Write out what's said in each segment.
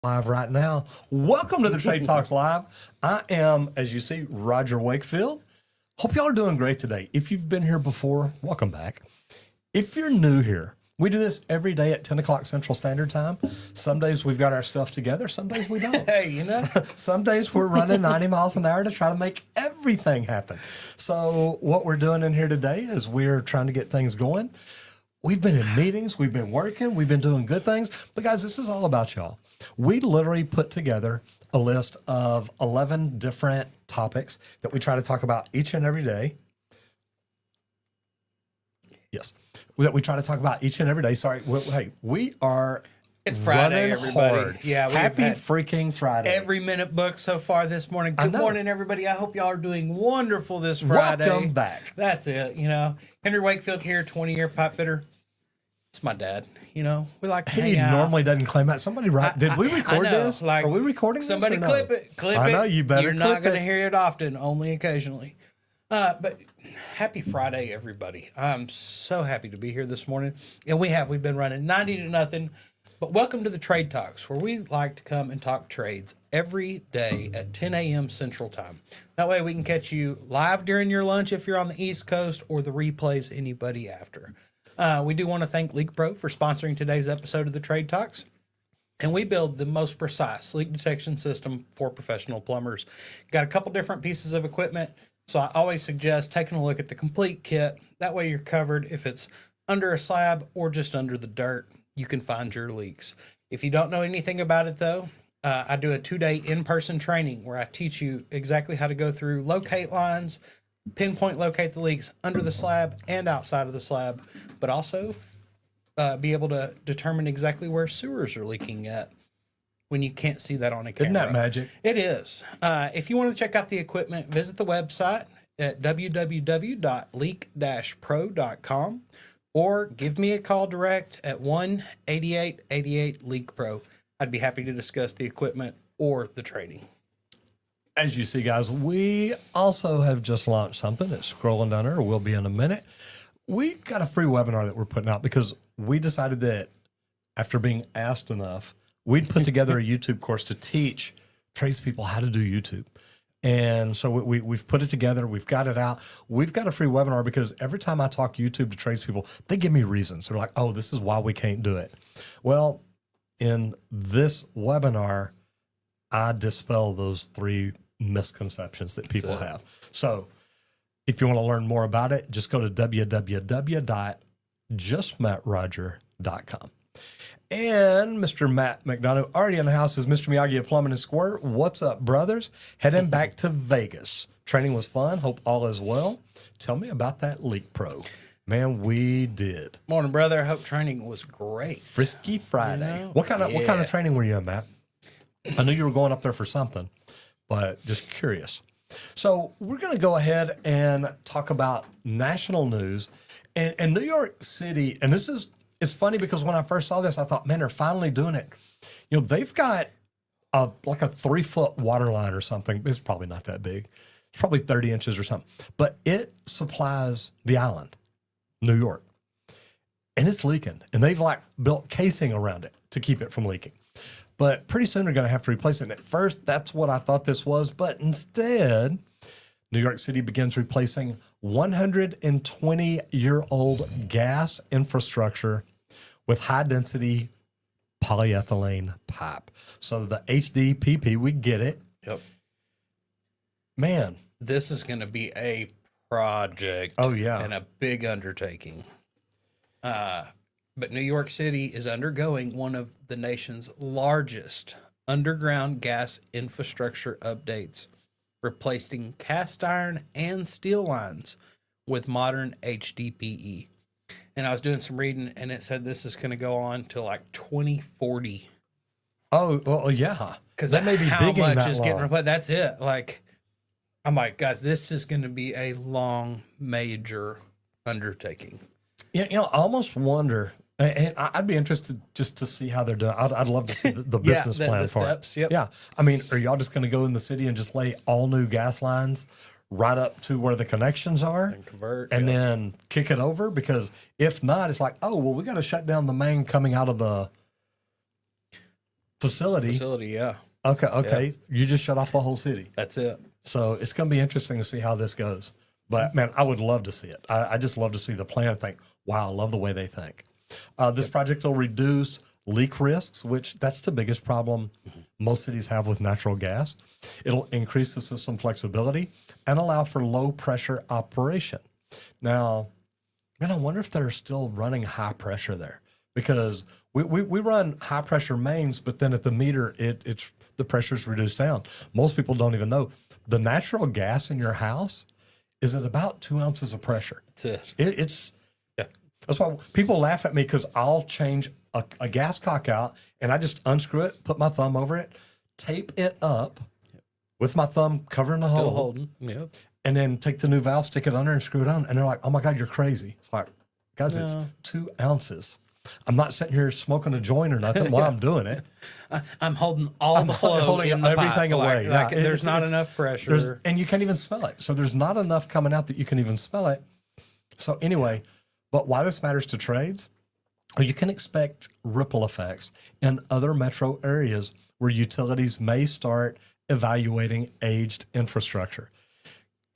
Live right now. Welcome to the Trade Talks Live. I am, as you see, Roger Wakefield. Hope y'all are doing great today. If you've been here before, welcome back. If you're new here, we do this every day at 10 o'clock Central Standard Time. Some days we've got our stuff together. Some days we don't. Hey, you know. Some days we're running 90 miles an hour to try to make everything happen. So what we're doing in here today is we're trying to get things going. We've been in meetings, we've been working, we've been doing good things. But guys, this is all about y'all. We literally put together a list of 11 different topics that we try to talk about each and every day. Yes, that we try to talk about each and every day. Sorry, hey, we are It's Friday, running everybody. hard. Yeah, we happy have had freaking Friday. every minute booked so far this morning. Good know. morning, everybody. I hope y'all are doing wonderful this Friday. Welcome back. That's it. You know, Henry Wakefield here, 20-year pipe fitter. It's my dad. You know, we like to He hang out. normally doesn't claim that. Somebody did we record I know, this? like, Are we recording Somebody this or no? clip it. Clip I it. know, you better You're not clip going to it. hear it often, only occasionally. But happy Friday, everybody. I'm so happy to be here this morning. And we've been running 90-0. But welcome to the Trade Talks, where we like to come and talk trades every day at 10 a.m. Central Time. That way we can catch you live during your lunch if you're on the East Coast, or the replays anybody after. We do want to thank Leak Pro for sponsoring today's episode of the Trade Talks. And we build the most precise leak detection system for professional plumbers. Got a couple different pieces of equipment, so I always suggest taking a look at the complete kit. That way you're covered if it's under a slab or just under the dirt. You can find your leaks. If you don't know anything about it, though, I do a 2-day in-person training where I teach you exactly how to go through locate lines, pinpoint locate the leaks under the slab and outside of the slab, but also be able to determine exactly where sewers are leaking at when you can't see that on a camera. Isn't that magic? It is. If you want to check out the equipment, visit the website at www.leak-pro.com or give me a call direct at 1-8888-LEAK-PRO. I'd be happy to discuss the equipment or the training. As you see, guys, we also have just launched something. It's scrolling down there, or will be in a minute. We got a free webinar that we're putting out because we decided that after being asked enough, we'd put together a YouTube course to teach tradespeople how to do YouTube. And so we've put it together. We've got it out. We've got a free webinar because every time I talk YouTube to tradespeople, they give me reasons. They're like, oh, this is why we can't do it. Well, in this webinar, I dispel those 3 misconceptions that people have. So if you want to learn more about it, just go to www.justmattroger.com. And Mr. Matt McDonough already in the house is Mr. Miyagi of Plumbing and Squirt. What's up, brothers? Heading back to Vegas. Training was fun. Hope all is well. Tell me about that Leak Pro. Man, we did. Morning, brother. I hope training was great. Frisky Friday. You know? What kind of training were you in, Matt? I knew you were going up there for something, but just curious. So we're going to go ahead and talk about national news and New York City. And it's funny because when I first saw this, I thought, man, they're finally doing it. You know, they've got like a 3-foot water line or something. It's probably not that big. It's probably 30 inches or something, but it supplies the island, New York, and it's leaking. And they've like built casing around it to keep it from leaking. But pretty soon they're going to have to replace it. And at first, that's what I thought this was. But instead, New York City begins replacing 120-year-old gas infrastructure with high-density polyethylene pipe. So the HDPP, we get it. Yep. Man. This is going to be a project. Oh, yeah. And a big undertaking. But New York City is undergoing one of the nation's largest underground gas infrastructure updates, replacing cast iron and steel lines with modern HDPE. And I was doing some reading, and it said this is going to go on to like 2040. Oh, well, yeah. Because that may be how digging much that is long. getting replaced. That's it. Like, I'm like, guys, this is going to be a long, major undertaking. Yeah, you know, I almost wonder, and I'd be interested just to see how they're doing. I'd love to see the business plan the for steps, it. yep. Yeah, I mean, are y'all just going to go in the city and just lay all new gas lines right up to where the connections are And convert. and yeah. then kick it over? Because if not, it's like, oh, well, we got to shut down the main coming out of the facility. Yeah, Okay. You just shut off the whole city. that's it. So it's going to be interesting to see how this goes. But man, I would love to see it. I just love to see the plan and think, wow, I love the way they think. This project will reduce leak risks, which that's the biggest problem most cities have with natural gas. It'll increase the system flexibility and allow for low pressure operation. Now, man, I wonder if they're still running high pressure there, because we run high pressure mains, but then at the meter, it's the pressure's reduced down. Most people don't even know the natural gas in your house is at about 2 ounces of pressure. That's it. It's Yeah. That's why people laugh at me, because I'll change a gas cock out and I just unscrew it, put my thumb over it, tape it up with my thumb covering the Still hole, holding. Yep. and then take the new valve, stick it under, and screw it on. And they're like, "Oh my God, you're crazy!" It's like, guys, it's No. 2 ounces. I'm not sitting here smoking a joint or nothing while I'm doing it. I'm holding all the flow holding in the everything pipe. away. Like, Yeah. there's not It's- enough pressure. and you can't even smell it. So there's not enough coming out that you can even smell it. So anyway, but why this matters to trades? Well, you can expect ripple effects in other metro areas where utilities may start evaluating aged infrastructure.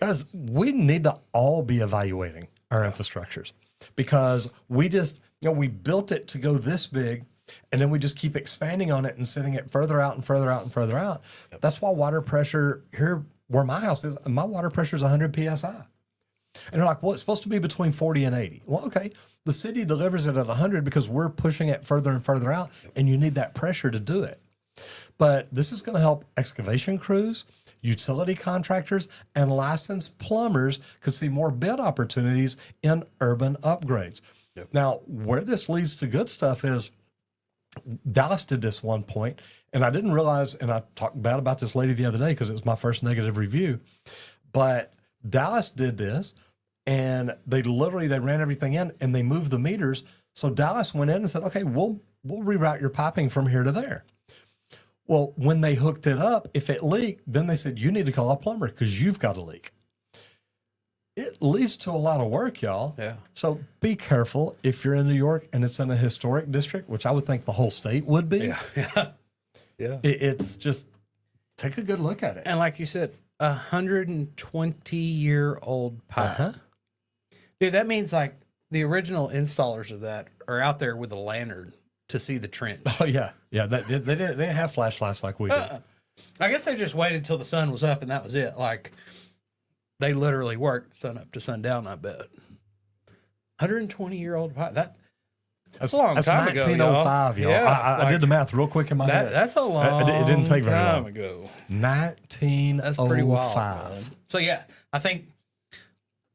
Guys, we need to all be evaluating our infrastructures, because we just, we built it to go this big, and then we just keep expanding on it and sending it further out and further out and further out. That's why water pressure here where my house is, my water pressure is 100 PSI. And they're like, well, it's supposed to be between 40 and 80. Well, okay. The city delivers it at 100 because we're pushing it further and further out, and you need that pressure to do it. But this is going to help excavation crews, utility contractors, and licensed plumbers could see more bid opportunities in urban upgrades. Now, where this leads to good stuff is Dallas did this one point, and I didn't realize, and I talked bad about this lady the other day because it was my first negative review, but Dallas did this, and they ran everything in and they moved the meters. So Dallas went in and said, okay, we'll reroute your piping from here to there. Well, when they hooked it up, if it leaked, then they said, you need to call a plumber because you've got a leak. It leads to a lot of work, y'all. Yeah. So be careful if you're in New York and it's in a historic district, which I would think the whole state would be. Yeah. It's just take a good look at it. And like you said, 120-year-old pipe. Uh-huh. Dude, that means like the original installers of that are out there with a lantern to see the trench. Oh yeah. They didn't have flashlights like we did. I guess they just waited till the sun was up and that was it. Like they literally worked sun up to sundown, I bet. 120-year-old pipe. That's a long time ago, 1905, y'all. Yeah, I did the math real quick in my head. That's a long It didn't take very time long. ago. 1905. That's pretty wild. Man. So yeah, I think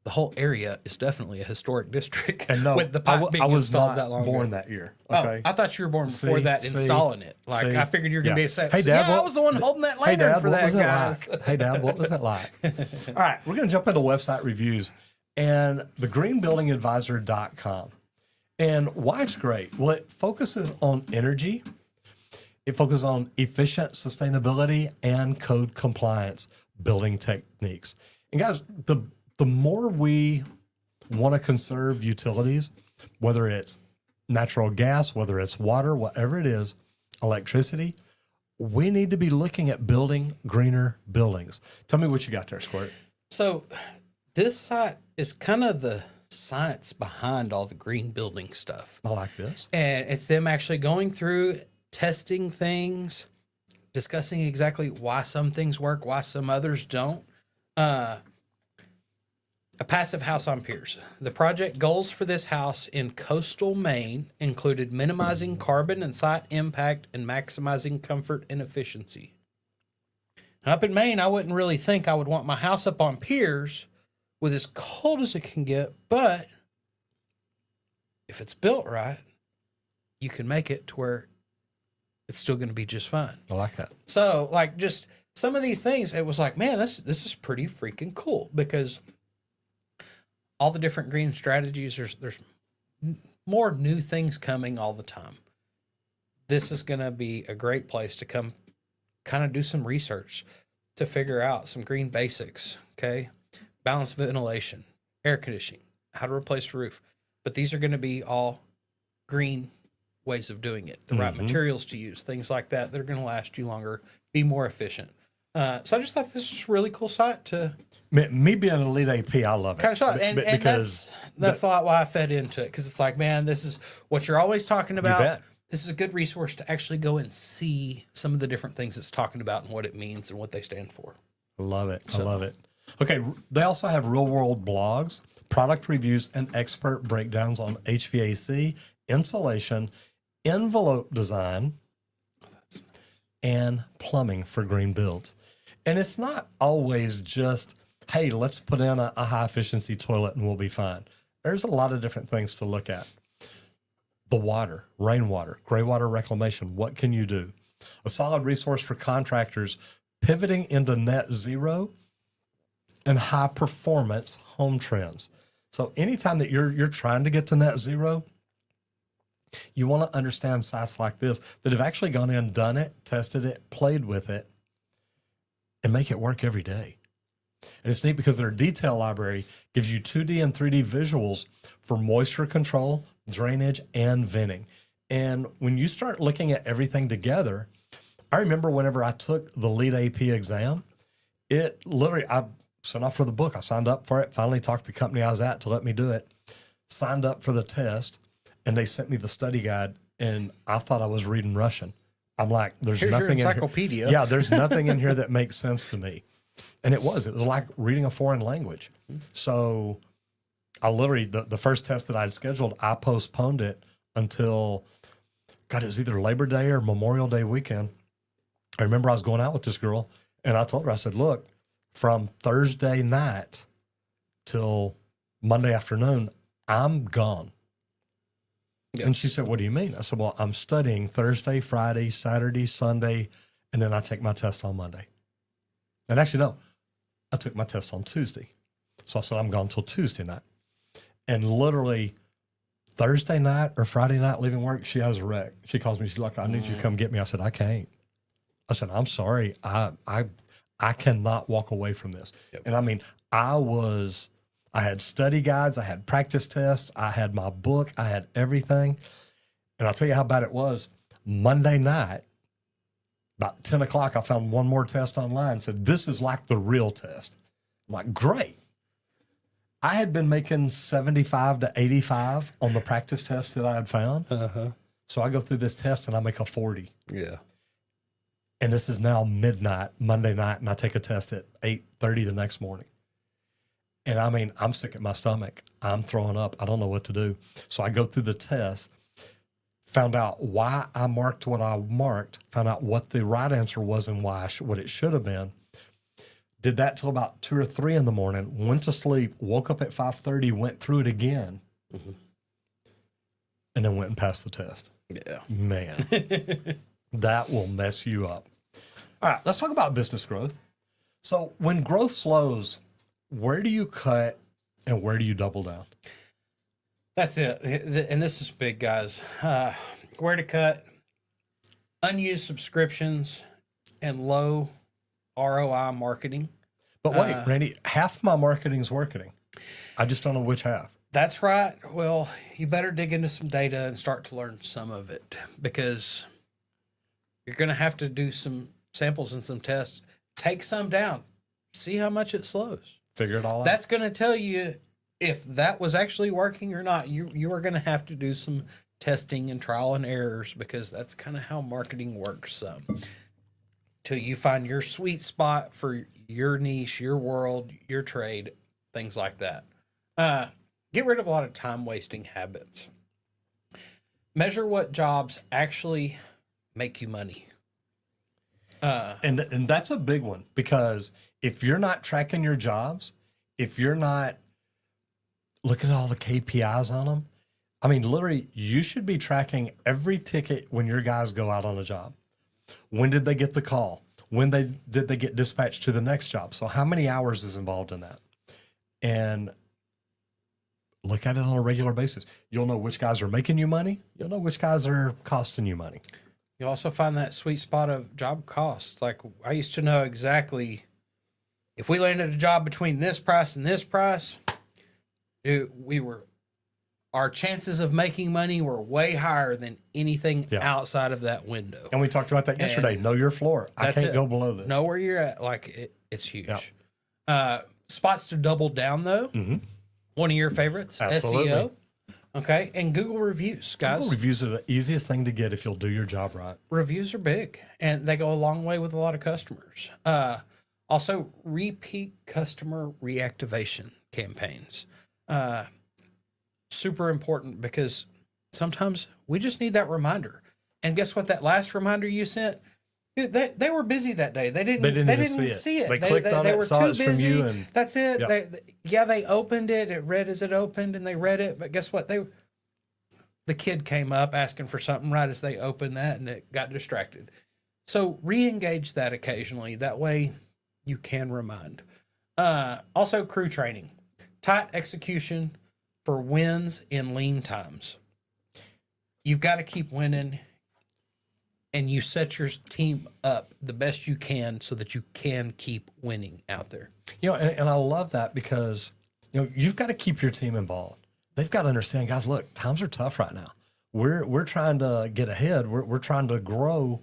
the whole area is definitely a historic district. And no, with the pipe being I was installed not that long born ago. that year. Oh, Okay. I thought you were born before that, installing it. Like see, I figured you were gonna yeah. be a set. Hey, Dad, I what- was the one holding that Hey, lantern Dad, for what that, was it guys. like? Hey, Dad, what was it like? All right, we're going to jump into website reviews and thegreenbuildingadvisor.com. And why it's great? Well, it focuses on energy. It focuses on efficient sustainability and code compliance building techniques. And guys, the more we want to conserve utilities, whether it's natural gas, whether it's water, whatever it is, electricity, we need to be looking at building greener buildings. Tell me what you got there, Squirt. So this site is kind of the science behind all the green building stuff. I like this. And it's them actually going through, testing things, discussing exactly why some things work, why some others don't. A passive house on piers. The project goals for this house in coastal Maine included minimizing carbon and site impact and maximizing comfort and efficiency. Up in Maine, I wouldn't really think I would want my house up on piers with as cold as it can get, but if it's built right, you can make it to where it's still going to be just fine. I like that. So, like, just some of these things, it was like, man, this is pretty freaking cool, because all the different green strategies, there's more new things coming all the time. This is going to be a great place to come kind of do some research to figure out some green basics, okay? Balanced ventilation, air conditioning, how to replace the roof. But these are going to be all green ways of doing it, the right materials to use, things like that that are going to last you longer, be more efficient. So I just thought this was a really cool site to Me being an elite AP, I love it. kind of show. And because that's a lot why I fed into it, because it's like, man, this is what you're always talking about. bet. This is a good resource to actually go and see some of the different things it's talking about and what it means and what they stand for. I love it. I love it. Okay, they also have real world blogs, product reviews, and expert breakdowns on HVAC, insulation, envelope design, and plumbing for green builds. And it's not always just, hey, let's put in a high efficiency toilet and we'll be fine. There's a lot of different things to look at. The water, rainwater, gray water reclamation. What can you do? A solid resource for contractors pivoting into net zero and high performance home trends. So anytime that you're trying to get to net zero, you want to understand sites like this that have actually gone in, done it, tested it, played with it, and make it work every day. And it's neat because their detail library gives you 2D and 3D visuals for moisture control, drainage, and venting. And when you start looking at everything together, I remember whenever I took the lead AP exam, it literally, I sent off for the book. I signed up for it, finally talked to the company I was at to let me do it, signed up for the test, and they sent me the study guide, and I thought I was reading Russian. I'm like, there's Here's nothing your in encyclopedia. here. Yeah, there's nothing in here that makes sense to me. And it was like reading a foreign language. So I literally, the first test that I'd scheduled, I postponed it until, God, it was either Labor Day or Memorial Day weekend. I remember I was going out with this girl, and I told her, I said, look, from Thursday night till Monday afternoon, I'm gone. Yeah. And she said, what do you mean? I said, well, I'm studying Thursday, Friday, Saturday, Sunday, and then I take my test on Monday. And actually, no, I took my test on Tuesday. So I said, I'm gone till Tuesday night. And literally Thursday night or Friday night leaving work, she has a wreck. She calls me. She's like, I need you to come get me. I said, I can't. I said, I'm sorry. I cannot walk away from this. Yep. And I mean, I had study guides, I had practice tests, I had my book, I had everything. And I'll tell you how bad it was. Monday night, about 10 o'clock, I found one more test online, said, this is like the real test. I'm like, great. I had been making 75 to 85 on the practice test that I had found. Uh-huh. So I go through this test and I make a 40. Yeah. And this is now midnight, Monday night, and I take a test at 8:30 the next morning. And I mean, I'm sick at my stomach. I'm throwing up. I don't know what to do. So I go through the test, found out why I marked what I marked, found out what the right answer was and why what it should have been. Did that till about 2 or 3 in the morning, went to sleep, woke up at 5:30, went through it again, and then went and passed the test. Yeah. Man, that will mess you up. All right, let's talk about business growth. So when growth slows, where do you cut and where do you double down? That's it. And this is big, guys. Where to cut, unused subscriptions, and low ROI marketing. But wait, Randy, half my marketing's marketing. I just don't know which half. That's right. Well, you better dig into some data and start to learn some of it, because you're going to have to do some samples and some tests. Take some down. See how much it slows. Figure it all out. That's going to tell you if that was actually working or not. You are going to have to do some testing and trial and errors, because that's kind of how marketing works. Till you find your sweet spot for your niche, your world, your trade, things like that. Get rid of a lot of time-wasting habits. Measure what jobs actually make you money. And that's a big one, because if you're not tracking your jobs, if you're not looking at all the KPIs on them, I mean, literally, you should be tracking every ticket when your guys go out on a job. When did they get the call? When did they get dispatched to the next job? So how many hours is involved in that? And look at it on a regular basis. You'll know which guys are making you money. You'll know which guys are costing you money. You also find that sweet spot of job costs. Like, I used to know exactly if we landed a job between this price and this price, we were our chances of making money were way higher than anything Yeah. outside of that window. And we talked about that yesterday. Know your floor. I That's can't it. go below this. Know where you're at. Like it's huge. Yeah. Spots to double down though. One of your favorites, Absolutely. SEO. Okay, and Google reviews, guys. Google reviews are the easiest thing to get if you'll do your job right. Reviews are big, and they go a long way with a lot of customers. Also, repeat customer reactivation campaigns. Super important because sometimes we just need that reminder. And guess what? That last reminder you sent, they were busy that day. They didn't even see it. They clicked on they it, were saw too it's from busy. you, and That's it. Yep. They opened it. It read as it opened, and they read it. But guess what? The kid came up asking for something right as they opened that, and it got distracted. So re-engage that occasionally. That way, you can remind. Also, crew training, tight execution for wins in lean times. You've got to keep winning, and you set your team up the best you can so that you can keep winning out there. You know, and I love that because, you know, you've got to keep your team involved. They've got to understand, guys, look, times are tough right now. We're trying to get ahead. We're trying to grow,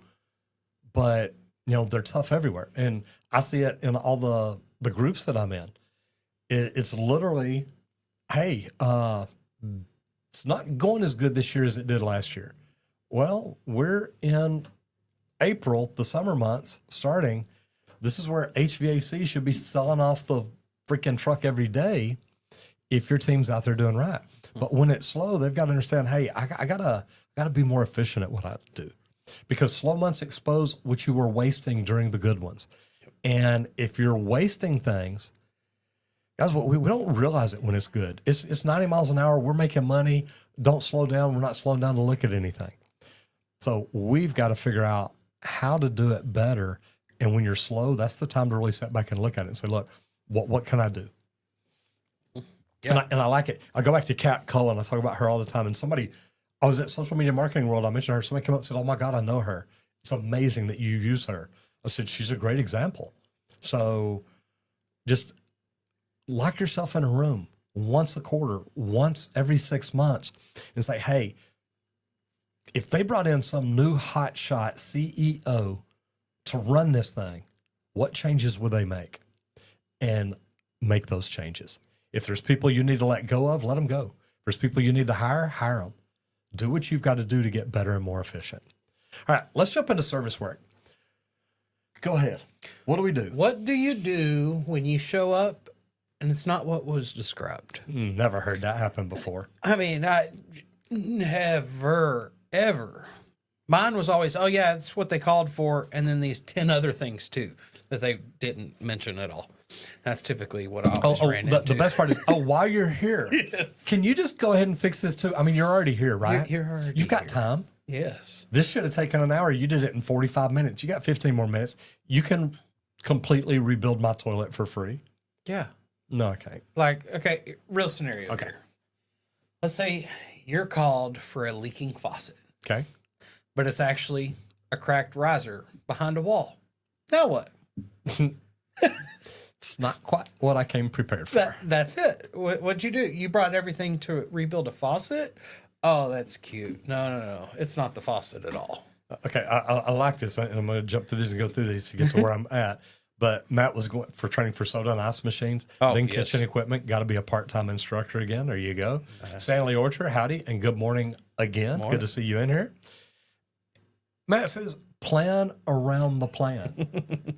but, you know, they're tough everywhere. And I see it in all the groups that I'm in. It's literally, hey, it's not going as good this year as it did last year. Well, we're in April, the summer months starting. This is where HVAC should be selling off the freaking truck every day if your team's out there doing right. But when it's slow, they've got to understand, hey, I gotta be more efficient at what I do. Because slow months expose what you were wasting during the good ones. And if you're wasting things, guys, we don't realize it when it's good. It's 90 miles an hour. We're making money. Don't slow down. We're not slowing down to look at anything. So we've got to figure out how to do it better. And when you're slow, that's the time to really sit back and look at it and say, look, what can I do? Yeah. And I like it. I go back to Kat Cohen. I talk about her all the time. And I was at Social Media Marketing World. I mentioned her. Somebody came up and said, oh my God, I know her. It's amazing that you use her. I said, she's a great example. So just lock yourself in a room once a quarter, once every 6 months, and say, hey, if they brought in some new hotshot CEO to run this thing, what changes would they make? And make those changes. If there's people you need to let go of, let them go. If there's people you need to hire them. Do what you've got to do to get better and more efficient. All right, let's jump into service work. Go ahead. What do we do? What do you do when you show up and it's not what was described? Never heard that happen before. I mean, I never, ever. Mine was always, oh yeah, that's what they called for, and then these 10 other things too that they didn't mention at all. That's typically what I always ran into. The best part is, while you're here, Yes. Can you just go ahead and fix this too? I mean, you're already here, right? You're already You've got here. time. Yes. This should have taken an hour. You did it in 45 minutes. You got 15 more minutes. You can completely rebuild my toilet for free. Yeah. No, I can't. Like, okay, real scenario Okay. here. Let's say you're called for a leaking faucet, Okay. but it's actually a cracked riser behind a wall. Now what? It's not quite what I came prepared for. That's it. What'd you do? You brought everything to rebuild a faucet? Oh, that's cute. No. It's not the faucet at all. Okay, I like this, and I'm going to jump through these and go through these to get to where I'm at. But Matt was going for training for soda and ice machines, then yes. kitchen equipment. Got to be a part-time instructor again. There you go. Stanley Orchard, howdy, and good morning again. Morning. Good to see you in here. Matt says, plan around the plan.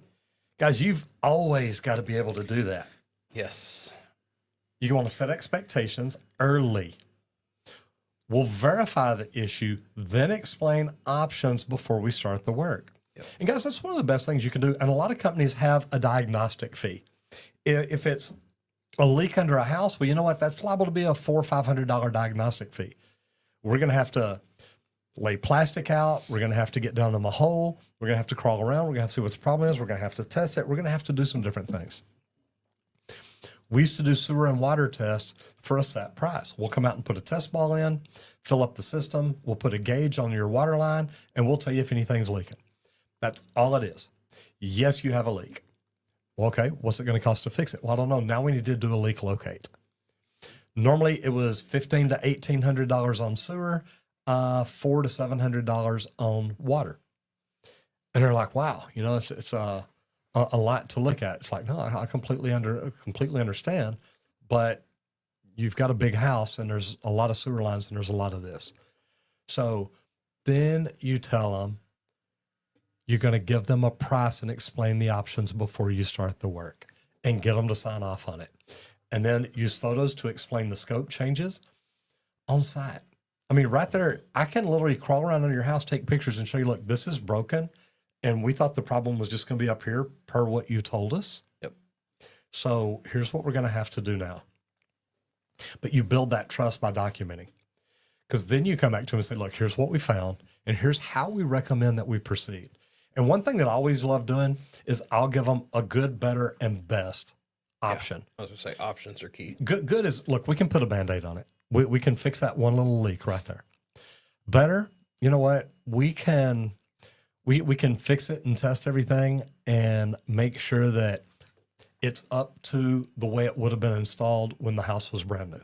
Guys, you've always got to be able to do that. Yes. You want to set expectations early. We'll verify the issue, then explain options before we start the work. Yep. And guys, that's one of the best things you can do. And a lot of companies have a diagnostic fee. If it's a leak under a house, well, you know what? That's liable to be a $400 or $500 diagnostic fee. We're going to have to lay plastic out. We're going to have to get down in the hole. We're going to have to crawl around. We're going to have to see what the problem is. We're going to have to test it. We're going to have to do some different things. We used to do sewer and water tests for a set price. We'll come out and put a test ball in, fill up the system. We'll put a gauge on your water line, and we'll tell you if anything's leaking. That's all it is. Yes, you have a leak. Well, okay, what's it going to cost to fix it? Well, I don't know. Now we need to do a leak locate. Normally it was $1,500 to $1,800 on sewer, $400 to $700 on water. And they're like, wow, it's a lot to look at. It's like, no, I completely understand, but you've got a big house and there's a lot of sewer lines and there's a lot of this. So then you tell them you're going to give them a price and explain the options before you start the work and get them to sign off on it. And then use photos to explain the scope changes on site. I mean, right there, I can literally crawl around under your house, take pictures and show you, look, this is broken. And we thought the problem was just going to be up here per what you told us. Yep. So here's what we're going to have to do now. But you build that trust by documenting. Because then you come back to them and say, look, here's what we found. And here's how we recommend that we proceed. And one thing that I always love doing is I'll give them a good, better, and best option. Yeah, I was going to say options are key. Good is, look, we can put a Band-Aid on it. We can fix that one little leak right there. Better, you know what? We can fix it and test everything and make sure that it's up to the way it would have been installed when the house was brand new.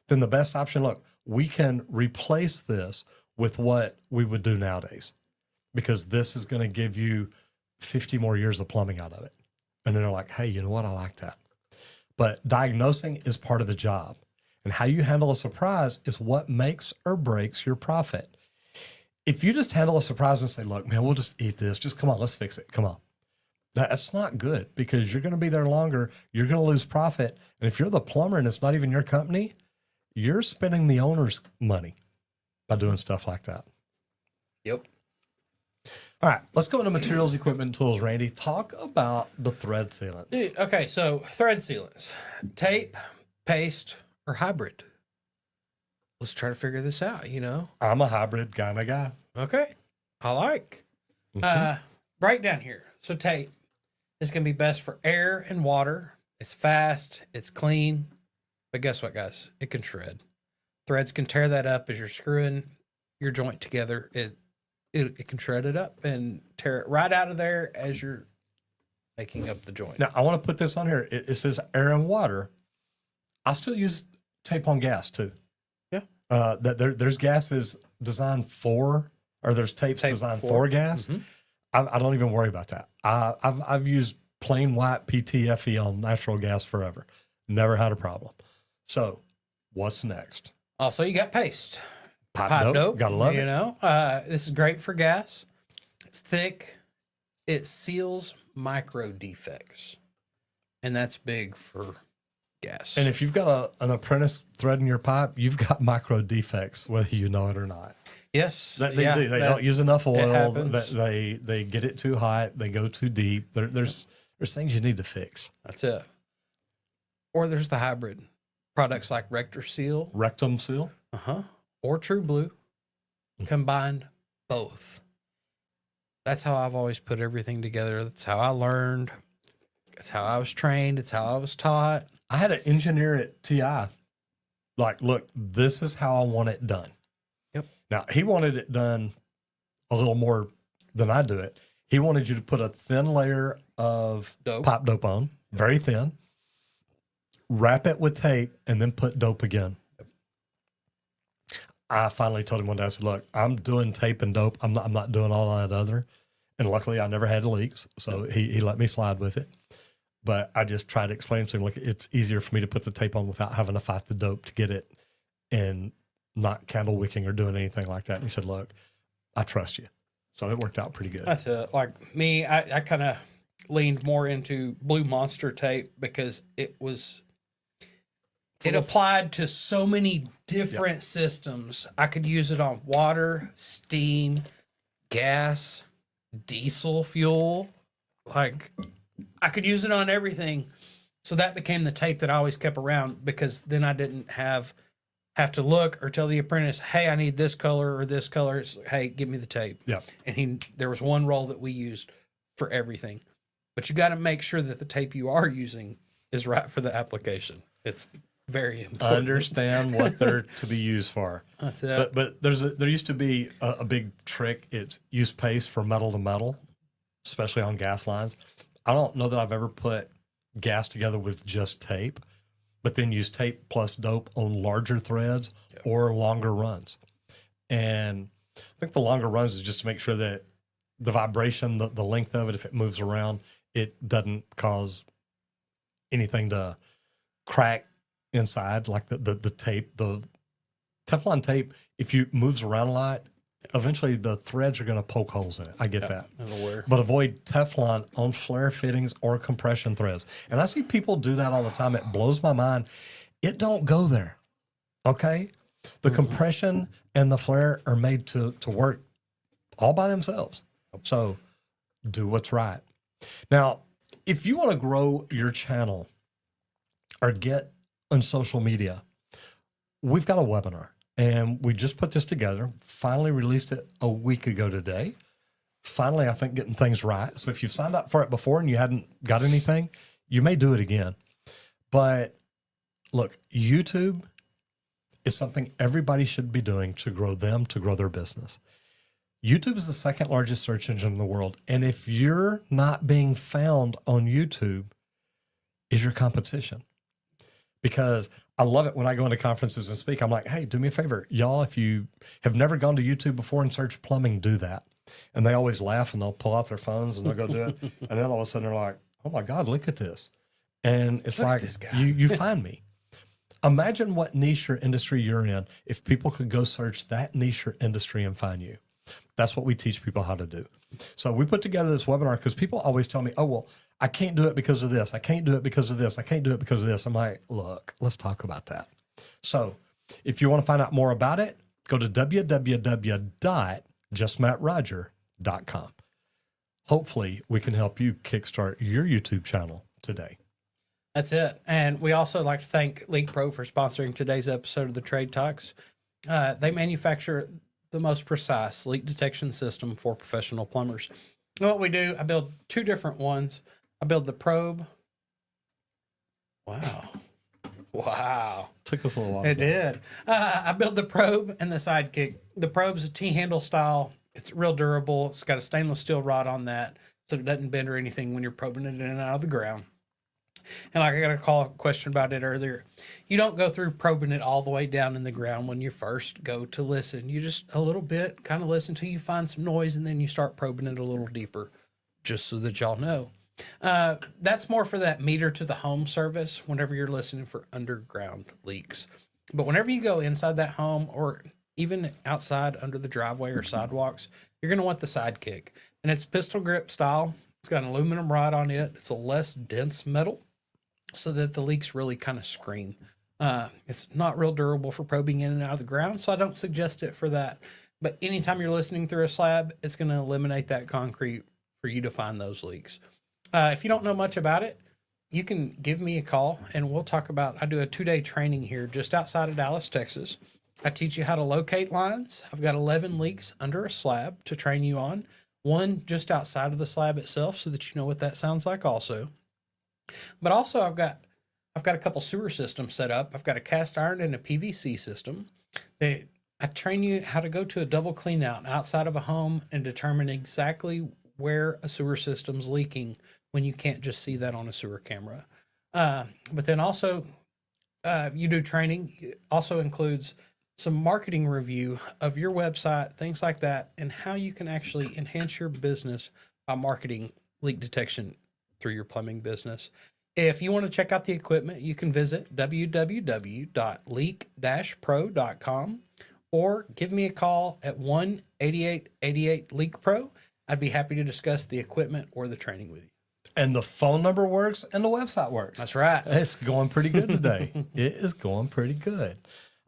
Then the best option, look, we can replace this with what we would do nowadays because this is going to give you 50 more years of plumbing out of it. And then they're like, hey, you know what? I like that. But diagnosing is part of the job. And how you handle a surprise is what makes or breaks your profit. If you just handle a surprise and say, look, man, we'll just eat this. Just come on, let's fix it. Come on. That's not good because you're going to be there longer. You're going to lose profit. And if you're the plumber and it's not even your company, you're spending the owner's money by doing stuff like that. Yep. All right, let's go into materials, equipment, and tools. Randy, talk about the thread sealants. Dude, okay, so thread sealants, tape, paste, or hybrid. Let's try to figure this out, I'm a hybrid kind of guy. Okay, I like. Breakdown here. So tape is going to be best for air and water. It's fast, it's clean, but guess what, guys? It can shred. Threads can tear that up as you're screwing your joint together. It can shred it up and tear it right out of there as you're making up the joint. Now, I want to put this on here. It says air and water. I still use tape on gas too. Yeah. There's gases designed for, or there's tapes designed for gas. Mm-hmm. I don't even worry about that. I've used plain white PTFE on natural gas forever. Never had a problem. So what's next? Also, you got paste. Pipe dope. Gotta love it. This is great for gas. It's thick. It seals micro defects. And that's big for gas. And if you've got an apprentice threading your pipe, you've got micro defects, whether you know it or not. Yes. They do. They don't use enough oil. Happens. They get it too hot. They go too deep. There's things you need to fix. That's it. Or there's the hybrid products like Rector Seal. Rectum Seal. Or True Blue. Combined both. That's how I've always put everything together. That's how I learned. That's how I was trained. It's how I was taught. I had an engineer at TI. Like, look, this is how I want it done. Yep. Now, he wanted it done a little more than I do it. He wanted you to put a thin layer of pipe dope on, very thin, wrap it with tape, and then put dope again. I finally told him one day, I said, look, I'm doing tape and dope. I'm not doing all that other. And luckily I never had leaks. So he let me slide with it. But I just tried to explain to him, like, it's easier for me to put the tape on without having to fight the dope to get it and not candle wicking or doing anything like that. And he said, look, I trust you. So it worked out pretty good. That's it. Like me, I kind of leaned more into Blue Monster tape because it applied to so many different systems. I could use it on water, steam, gas, diesel fuel. Like, I could use it on everything. So that became the tape that I always kept around because then I didn't have to look or tell the apprentice, hey, I need this color or this color. It's like, hey, give me the tape. Yeah. And there was one roll that we used for everything. But you got to make sure that the tape you are using is right for the application. It's very important. Understand what they're to be used for. That's it. But there used to be a big trick. It's use paste for metal to metal, especially on gas lines. I don't know that I've ever put gas together with just tape, but then use tape plus dope on larger threads or longer runs. And I think the longer runs is just to make sure that the vibration, the length of it, if it moves around, it doesn't cause anything to crack inside, like the tape, the Teflon tape. If you moves around a lot, eventually the threads are going to poke holes in it. I get that. But avoid Teflon on flare fittings or compression threads. And I see people do that all the time. It blows my mind. It don't go there. Okay? The compression and the flare are made to work all by themselves. So do what's right. Now, if you want to grow your channel or get on social media, we've got a webinar. And we just put this together, finally released it a week ago today. Finally, I think, getting things right. So if you've signed up for it before and you hadn't got anything, you may do it again. But look, YouTube is something everybody should be doing to grow them, to grow their business. YouTube is the second largest search engine in the world. And if you're not being found on YouTube, is your competition. Because I love it when I go into conferences and speak. I'm like, hey, do me a favor. Y'all, if you have never gone to YouTube before and searched plumbing, do that. And they always laugh and they'll pull out their phones and they'll go do it. And then all of a sudden they're like, oh my God, look at this. And it's like, you find me. Imagine what niche or industry you're in if people could go search that niche or industry and find you. That's what we teach people how to do. So we put together this webinar because people always tell me, oh, well, I can't do it because of this. I can't do it because of this. I can't do it because of this. I'm like, look, let's talk about that. So if you want to find out more about it, go to www.justmattroger.com. Hopefully we can help you kickstart your YouTube channel today. That's it. And we also like to thank Leak Pro for sponsoring today's episode of the Trade Talks. They manufacture the most precise leak detection system for professional plumbers. And what we do, I build two different ones. I build the probe. Wow. Took us a little while. It did. I built the probe and the sidekick. The probe's a T-handle style. It's real durable. It's got a stainless steel rod on that, so it doesn't bend or anything when you're probing it in and out of the ground. And like I got a question about it earlier. You don't go through probing it all the way down in the ground when you first go to listen. You just a little bit, kind of listen till you find some noise, and then you start probing it a little deeper, just so that y'all know. That's more for that meter to the home service whenever you're listening for underground leaks. But whenever you go inside that home or even outside under the driveway or sidewalks, you're going to want the sidekick. And it's pistol grip style. It's got an aluminum rod on it. It's a less dense metal so that the leaks really kind of scream. It's not real durable for probing in and out of the ground, so I don't suggest it for that. But anytime you're listening through a slab, it's going to eliminate that concrete for you to find those leaks. If you don't know much about it, you can give me a call and we'll talk about, I do a 2-day training here just outside of Dallas, Texas. I teach you how to locate lines. I've got 11 leaks under a slab to train you on. One just outside of the slab itself so that you know what that sounds like also. But also I've got a couple sewer systems set up. I've got a cast iron and a PVC system. I train you how to go to a double clean out outside of a home and determine exactly where a sewer system's leaking when you can't just see that on a sewer camera. But then also you do training. It also includes some marketing review of your website, things like that, and how you can actually enhance your business by marketing leak detection through your plumbing business. If you want to check out the equipment, you can visit www.leak-pro.com or give me a call at 1-8888-LEAK-PRO. I'd be happy to discuss the equipment or the training with you. And the phone number works and the website works. That's right. It's going pretty good today. It is going pretty good.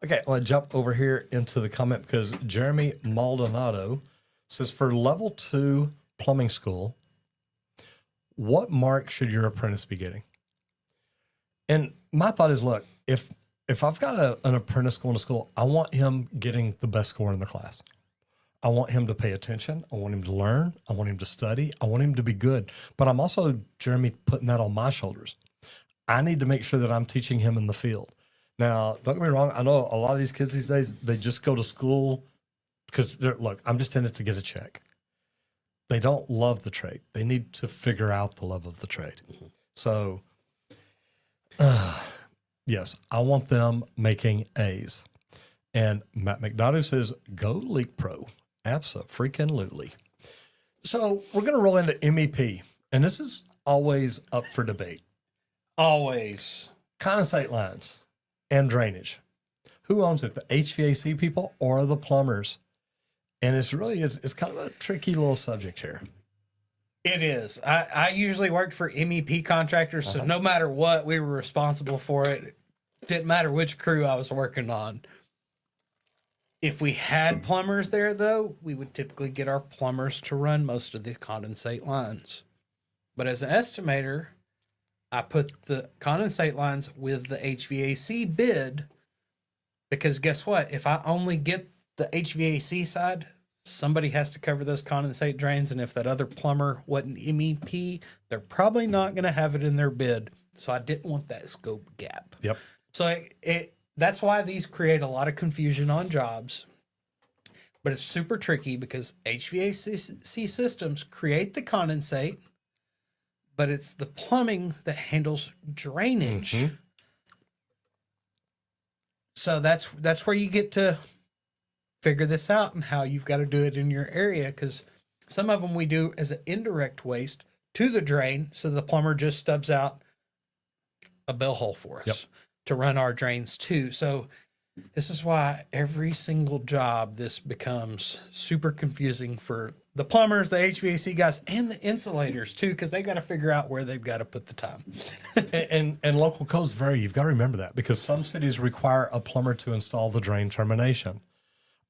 Okay, let's jump over here into the comment because Jeremy Maldonado says, for level 2 plumbing school, what mark should your apprentice be getting? And my thought is, look, if I've got an apprentice going to school, I want him getting the best score in the class. I want him to pay attention. I want him to learn. I want him to study. I want him to be good. But I'm also, Jeremy, putting that on my shoulders. I need to make sure that I'm teaching him in the field. Now, don't get me wrong. I know a lot of these kids these days, they just go to school because look, I'm just in it to get a check. They don't love the trade. They need to figure out the love of the trade. Mm-hmm. So Yes, I want them making A's. And Matt McDonough says, go Leak Pro. Abso-freaking-lutely. So we're going to roll into MEP. And this is always up for debate. Always. Condensate lines and drainage. Who owns it, the HVAC people or the plumbers? And it's kind of a tricky little subject here. It is. I usually worked for MEP contractors, so no matter what, we were responsible for it. Didn't matter which crew I was working on. If we had plumbers there, though, we would typically get our plumbers to run most of the condensate lines. But as an estimator, I put the condensate lines with the HVAC bid because guess what? If I only get the HVAC side, somebody has to cover those condensate drains. And if that other plumber wasn't MEP, they're probably not going to have it in their bid. So I didn't want that scope gap. Yep. So that's why these create a lot of confusion on jobs. But it's super tricky because HVAC systems create the condensate, but it's the plumbing that handles drainage. Mm-hmm. So that's where you get to figure this out and how you've got to do it in your area, because some of them we do as an indirect waste to the drain, so the plumber just stubs out a bell hole for us to run our drains too. So this is why every single job this becomes super confusing for the plumbers, the HVAC guys, and the insulators too, because they got to figure out where they've got to put the time. and local codes vary. You've got to remember that because some cities require a plumber to install the drain termination.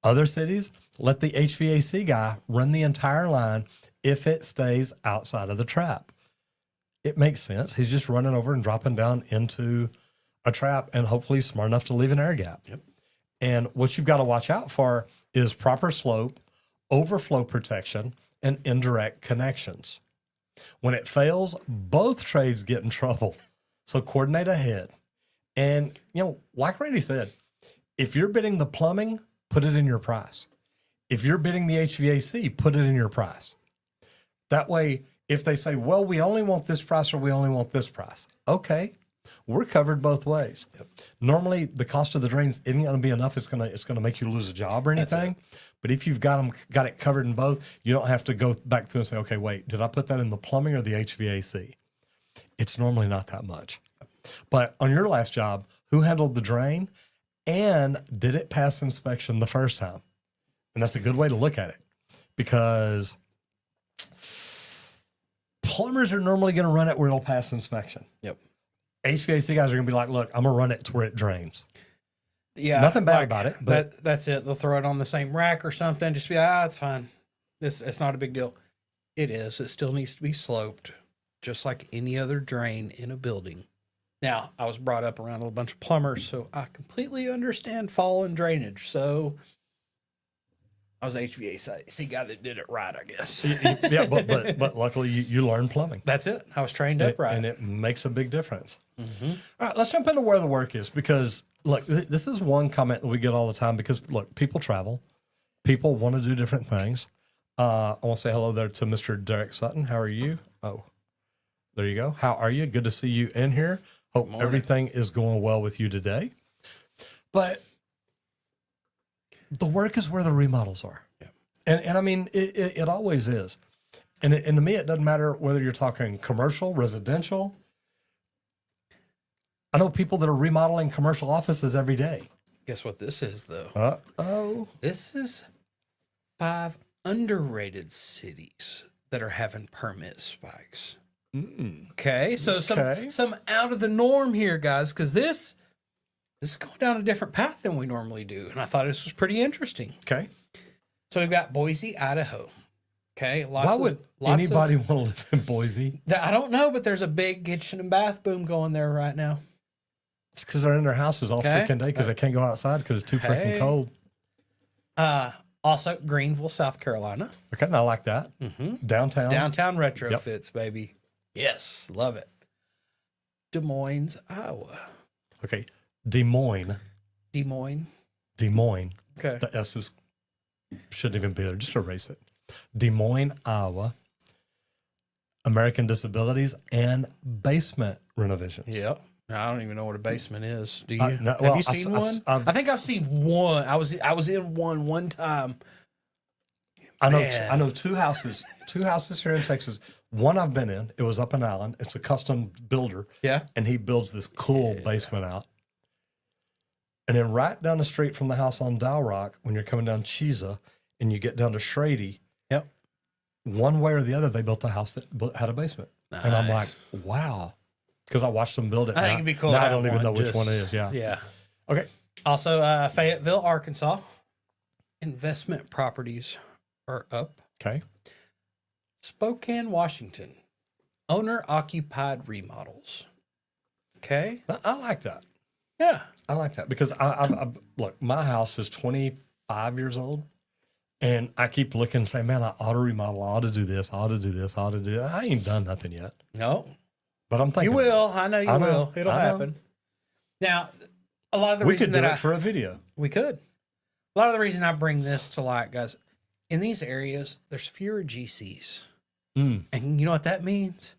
Other cities let the HVAC guy run the entire line if it stays outside of the trap. It makes sense. He's just running over and dropping down into a trap and hopefully smart enough to leave an air gap. Yep. And what you've got to watch out for is proper slope, overflow protection, and indirect connections. When it fails, both trades get in trouble. So coordinate ahead. And, like Randy said, if you're bidding the plumbing, put it in your price. If you're bidding the HVAC, put it in your price. That way, if they say, well, we only want this price or we only want this price, okay, we're covered both ways. Yep. Normally, the cost of the drains isn't going to be enough. It's going to make you lose a job or anything. But if you've got it covered in both, you don't have to go back through and say, okay, wait, did I put that in the plumbing or the HVAC? It's normally not that much. But on your last job, who handled the drain and did it pass inspection the first time? And that's a good way to look at it because plumbers are normally going to run it where it'll pass inspection. Yep. HVAC guys are going to be like, look, I'm going to run it to where it drains. Yeah. Nothing bad about it. But that's it. They'll throw it on the same rack or something. Just be, it's fine. It's not a big deal. It is. It still needs to be sloped just like any other drain in a building. Now, I was brought up around a bunch of plumbers, so I completely understand fall and drainage. So I was an HVAC guy that did it right, I guess. yeah, but luckily you learned plumbing. That's it. I was trained up right. And it makes a big difference. Mm-hmm. All right, let's jump into where the work is because, look, this is one comment that we get all the time because, look, people travel. People want to do different things. I want to say hello there to Mr. Derek Sutton. How are you? Oh, there you go. How are you? Good to see you in here. Hope everything is going well with you today. But the work is where the remodels are. Yeah. And I mean, it always is. And to me, it doesn't matter whether you're talking commercial, residential. I know people that are remodeling commercial offices every day. Guess what this is, though? Uh-oh. This is 5 underrated cities that are having permit spikes. Okay, so some out of the norm here, guys, because this is going down a different path than we normally do, and I thought this was pretty interesting. Okay. So we've got Boise, Idaho. Okay, why would anybody want to live in Boise? I don't know, but there's a big kitchen and bath boom going there right now. It's because they're in their houses all freaking day because they can't go outside because it's too freaking cold. Also, Greenville, South Carolina. Okay, I like that. Mm-hmm. Downtown Retrofits, baby. Yes, love it. Des Moines, Iowa. Okay, Des Moines. Okay. The S's shouldn't even be there. Just erase it. Des Moines, Iowa. American Disabilities and basement renovations. Yep. I don't even know what a basement is. Do you? No, Have well, you seen one? I think I've seen one. I was in one time. I Man. know two houses here in Texas. One I've been in. It was up in Allen. It's a custom builder. Yeah. And he builds this cool basement out. And then right down the street from the house on Dow Rock, when you're coming down Chisa and you get down to Schrady, Yep. one way or the other, they built a house that had a basement. And I'm like, wow. Because I watched them build it. I think Now- it'd be cool. Now to I have don't even one know which just- one it is. Yeah. Yeah. Okay. Also, Fayetteville, Arkansas, investment properties are up. Okay. Spokane, Washington, owner occupied remodels. Okay. I like that. Yeah. I like that because I look, my house is 25 years old, and I keep looking and saying, man, I ought to remodel. I ought to do this. I ought to do this. I ought to do that. I ain't done nothing yet, No, but I'm thinking you will. I know you I know. will. It'll I know. happen. Now, a lot of the We reason could do that it for a video. we could. A lot of the reason I bring this to light, guys, in these areas, there's fewer GCs. Mm. And you know what that means?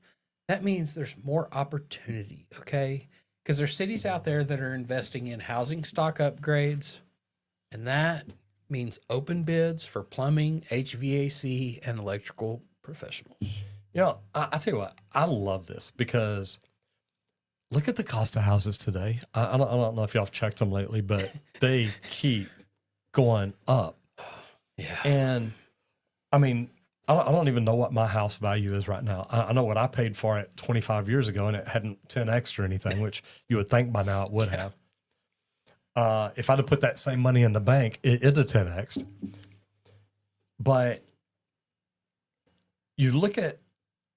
That means there's more opportunity, okay? Because there's cities out there that are investing in housing stock upgrades, and that means open bids for plumbing, HVAC, and electrical professionals. You know, I tell you what, I love this because look at the cost of houses today. I don't know if y'all have checked them lately, but they keep going up. Yeah. And I mean, I don't even know what my house value is right now. I know what I paid for it 25 years ago, and it hadn't 10x or anything, which you would think by now it would have. If I'd have put that same money in the bank, it'd have 10x. But you look at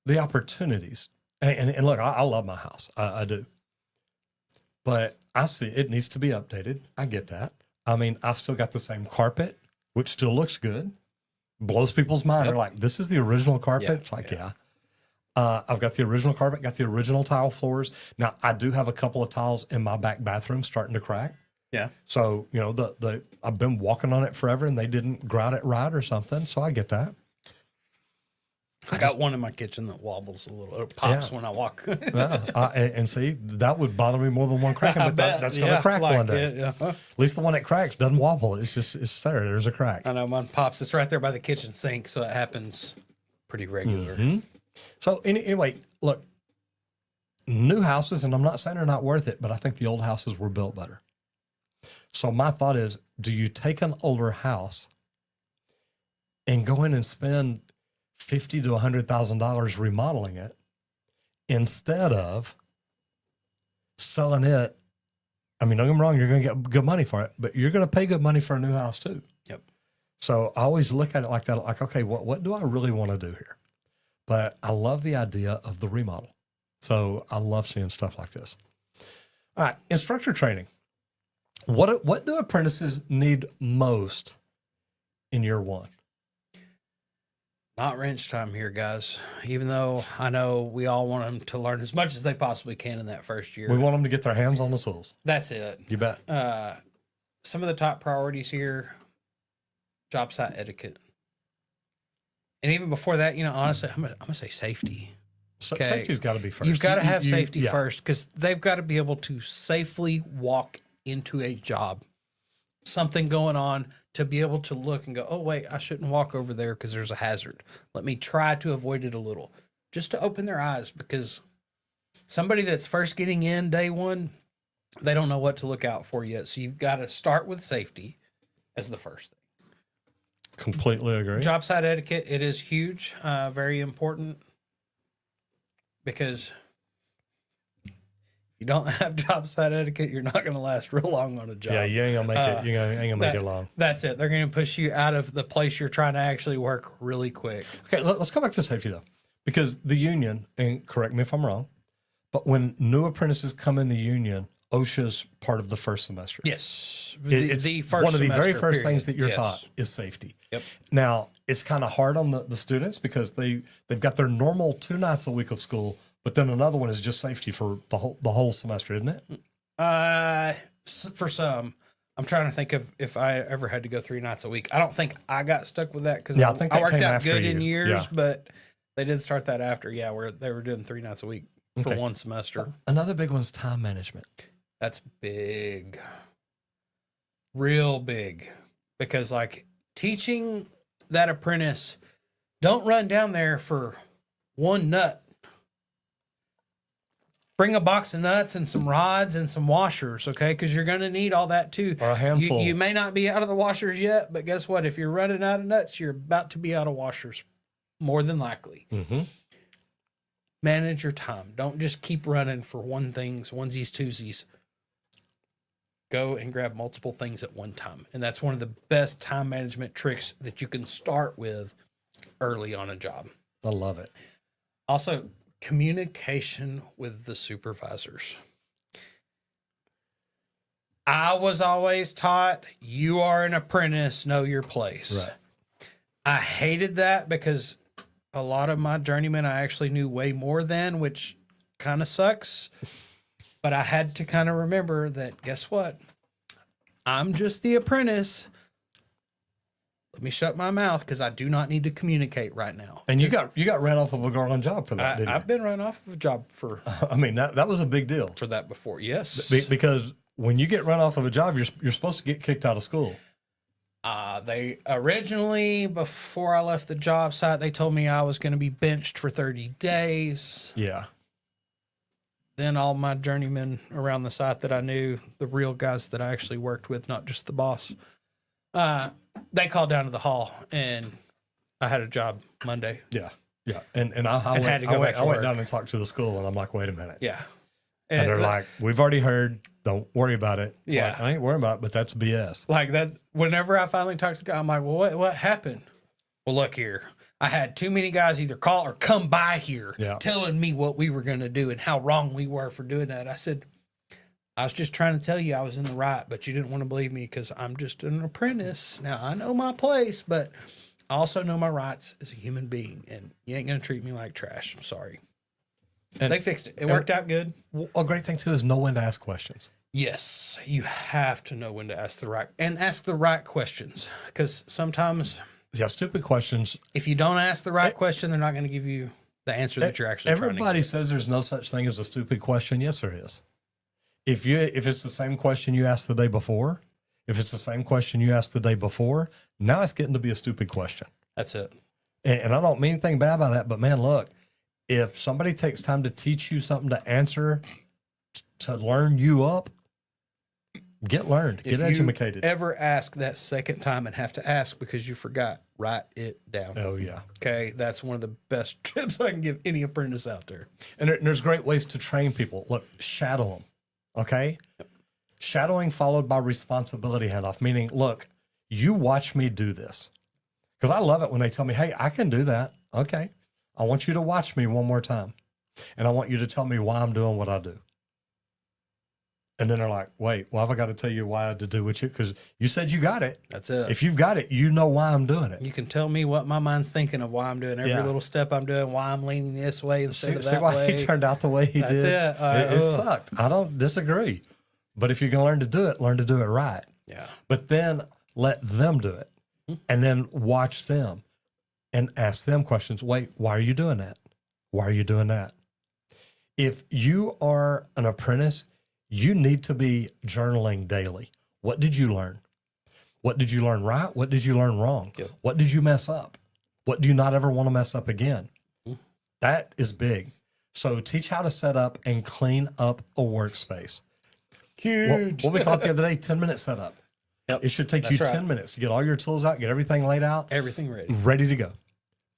the opportunities, and look, I love my house. I do. But I see it needs to be updated. I get that. I mean, I've still got the same carpet, which still looks good. Blows people's mind. Yep. They're like, this is the original carpet? Yeah, It's like, yeah. I've got the original carpet, got the original tile floors. Now, I do have a couple of tiles in my back bathroom starting to crack. Yeah. So, you know, I've been walking on it forever and they didn't grout it right or something. So I get that. I got one in my kitchen that wobbles a little. It pops Yeah. when I walk. Yeah, and see, that would bother me more than one cracking, but that's going to crack like one day. it, yeah. At least the one that cracks doesn't wobble. It's just, it's there. There's a crack. I know mine pops. It's right there by the kitchen sink, so it happens pretty regular. Mhm. So anyway, look, new houses, and I'm not saying they're not worth it, but I think the old houses were built better. So my thought is, do you take an older house and go in and spend $50,000 to $100,000 remodeling it instead of selling it? I mean, don't get me wrong, you're going to get good money for it, but you're going to pay good money for a new house too. Yep. So I always look at it like that, like, okay, what do I really want to do here? But I love the idea of the remodel. So I love seeing stuff like this. All right, instructor training. What do apprentices need most in year one? Not wrench time here, guys. Even though I know we all want them to learn as much as they possibly can in that first year. We want them to get their hands on the tools. That's it. You bet. Some of the top priorities here: job site etiquette, and even before that, you know, honestly, I'm gonna say safety. So Okay. safety's got to be first. You've got to have safety yeah. first, because they've got to be able to safely walk into a job, something going on, to be able to look and go, oh, wait, I shouldn't walk over there because there's a hazard. Let me try to avoid it a little, just to open their eyes, because somebody that's first getting in day one, they don't know what to look out for yet. So you've got to start with safety as the first thing. Completely agree. Job site etiquette, it is huge, very important, because if you don't have job site etiquette, you're not going to last real long on a job. Yeah, you ain't gonna make it. You ain't gonna make it long. That's it. They're going to push you out of the place you're trying to actually work really quick. Okay, let's go back to safety though, because the union, and correct me if I'm wrong, but when new apprentices come in the union, OSHA's part of the first semester. Yes. It's the first one of the very semester, first period. things that you're Yes. taught is safety. Yep. Now, it's kind of hard on the students because they've got their normal 2 nights a week of school, but then another one is just safety for the whole semester, isn't it? For some, I'm trying to think of if I ever had to go 3 nights a week. I don't think I got stuck with that because Yeah, I think I that worked came out after good in you. years, Yeah. but they did start that after. Yeah, where they were doing 3 nights a week. for Okay. one semester. Another big one's time management. That's big, real big, because like teaching that apprentice, don't run down there for one nut. Bring a box of nuts and some rods and some washers, okay? Because you're going to need all that too. Or a handful. You may not be out of the washers yet, but guess what? If you're running out of nuts, you're about to be out of washers, more than likely. Mm-hmm. Manage your time. Don't just keep running for onesies, twosies. Go and grab multiple things at one time. And that's one of the best time management tricks that you can start with early on a job. I love it. Also, communication with the supervisors. I was always taught, you are an apprentice, know your place. Right. I hated that because a lot of my journeymen I actually knew way more than, which kind of sucks. But I had to kind of remember that, guess what? I'm just the apprentice. Let me shut my mouth because I do not need to communicate right now. And you got ran off of a Garland job for that, didn't you? I've been run off of a job for I mean, that was a big deal. for that before. Yes. Because when you get run off of a job, you're supposed to get kicked out of school. They originally, before I left the job site, they told me I was going to be benched for 30 days. Yeah. Then all my journeymen around the site that I knew, the real guys that I actually worked with, not just the boss, they called down to the hall, and I had a job Monday. Yeah. Yeah. And I And had to go back to I went work. down and talked to the school, and I'm like, wait a minute. Yeah. And they're like, we've already heard. Don't worry about it. It's Yeah. like, I ain't worrying about it, but that's BS. like that. Whenever I finally talked to the guy, I'm like, well, what happened? Well, look here. I had too many guys either call or come by here Yeah. telling me what we were going to do and how wrong we were for doing that. I said, I was just trying to tell you I was in the right, but you didn't want to believe me because I'm just an apprentice. Now, I know my place, but I also know my rights as a human being, and you ain't going to treat me like trash. I'm sorry. And They fixed it. It worked out good. a great thing, too, is know when to ask questions. Yes, you have to know when to ask the right questions, because sometimes Yeah, stupid questions. if you don't ask the right question, they're not going to give you the answer that you're actually trying to Everybody get. says there's no such thing as a stupid question. Yes, there is. If it's the same question you asked the day before, if it's the same question you asked the day before, now it's getting to be a stupid question. That's it. And I don't mean anything bad by that, but man, look, if somebody takes time to teach you something to answer, to learn you up, get learned, get If you educated. ever ask that second time and have to ask because you forgot, write it down. Oh, yeah. Okay, that's one of the best tips I can give any apprentice out there. And there's great ways to train people. Look, shadow them. Okay? Shadowing followed by responsibility handoff, meaning, look, you watch me do this. Because I love it when they tell me, hey, I can do that. Okay. I want you to watch me one more time. And I want you to tell me why I'm doing what I do. And then they're like, wait, why have I got to tell you why I had to do what you? Because you said you got it. That's it. If you've got it, you know why I'm doing it. You can tell me what my mind's thinking of why I'm doing every Yeah. little step I'm doing, why I'm leaning this way instead of See that why way. he turned out the way he That's did. it. It Ugh. sucked. I don't disagree. But if you're going to learn to do it right. Yeah. But then let them do it. And then watch them and ask them questions. Wait, why are you doing that? Why are you doing that? If you are an apprentice, you need to be journaling daily. What did you learn? What did you learn right? What did you learn wrong? Yep. What did you mess up? What do you not ever want to mess up again? That is big. So teach how to set up and clean up a workspace. Huge. What we call it the other day, 10-minute setup. Yep. It should take That's you right. 10 minutes to get all your tools out, get everything laid out, Everything ready. ready to go.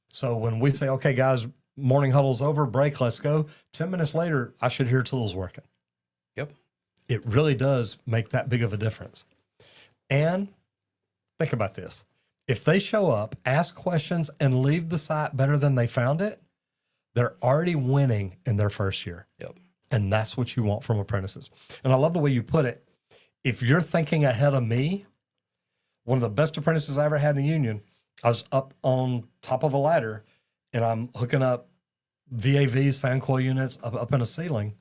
So when we say, okay, guys, morning huddle's over, break, let's go, 10 minutes later, I should hear tools working. Yep. It really does make that big of a difference. And think about this. If they show up, ask questions, and leave the site better than they found it, they're already winning in their first year. Yep. And that's what you want from apprentices. And I love the way you put it. If you're thinking ahead of me, one of the best apprentices I ever had in Union, I was up on top of a ladder and I'm hooking up VAVs, fan coil units up in a ceiling.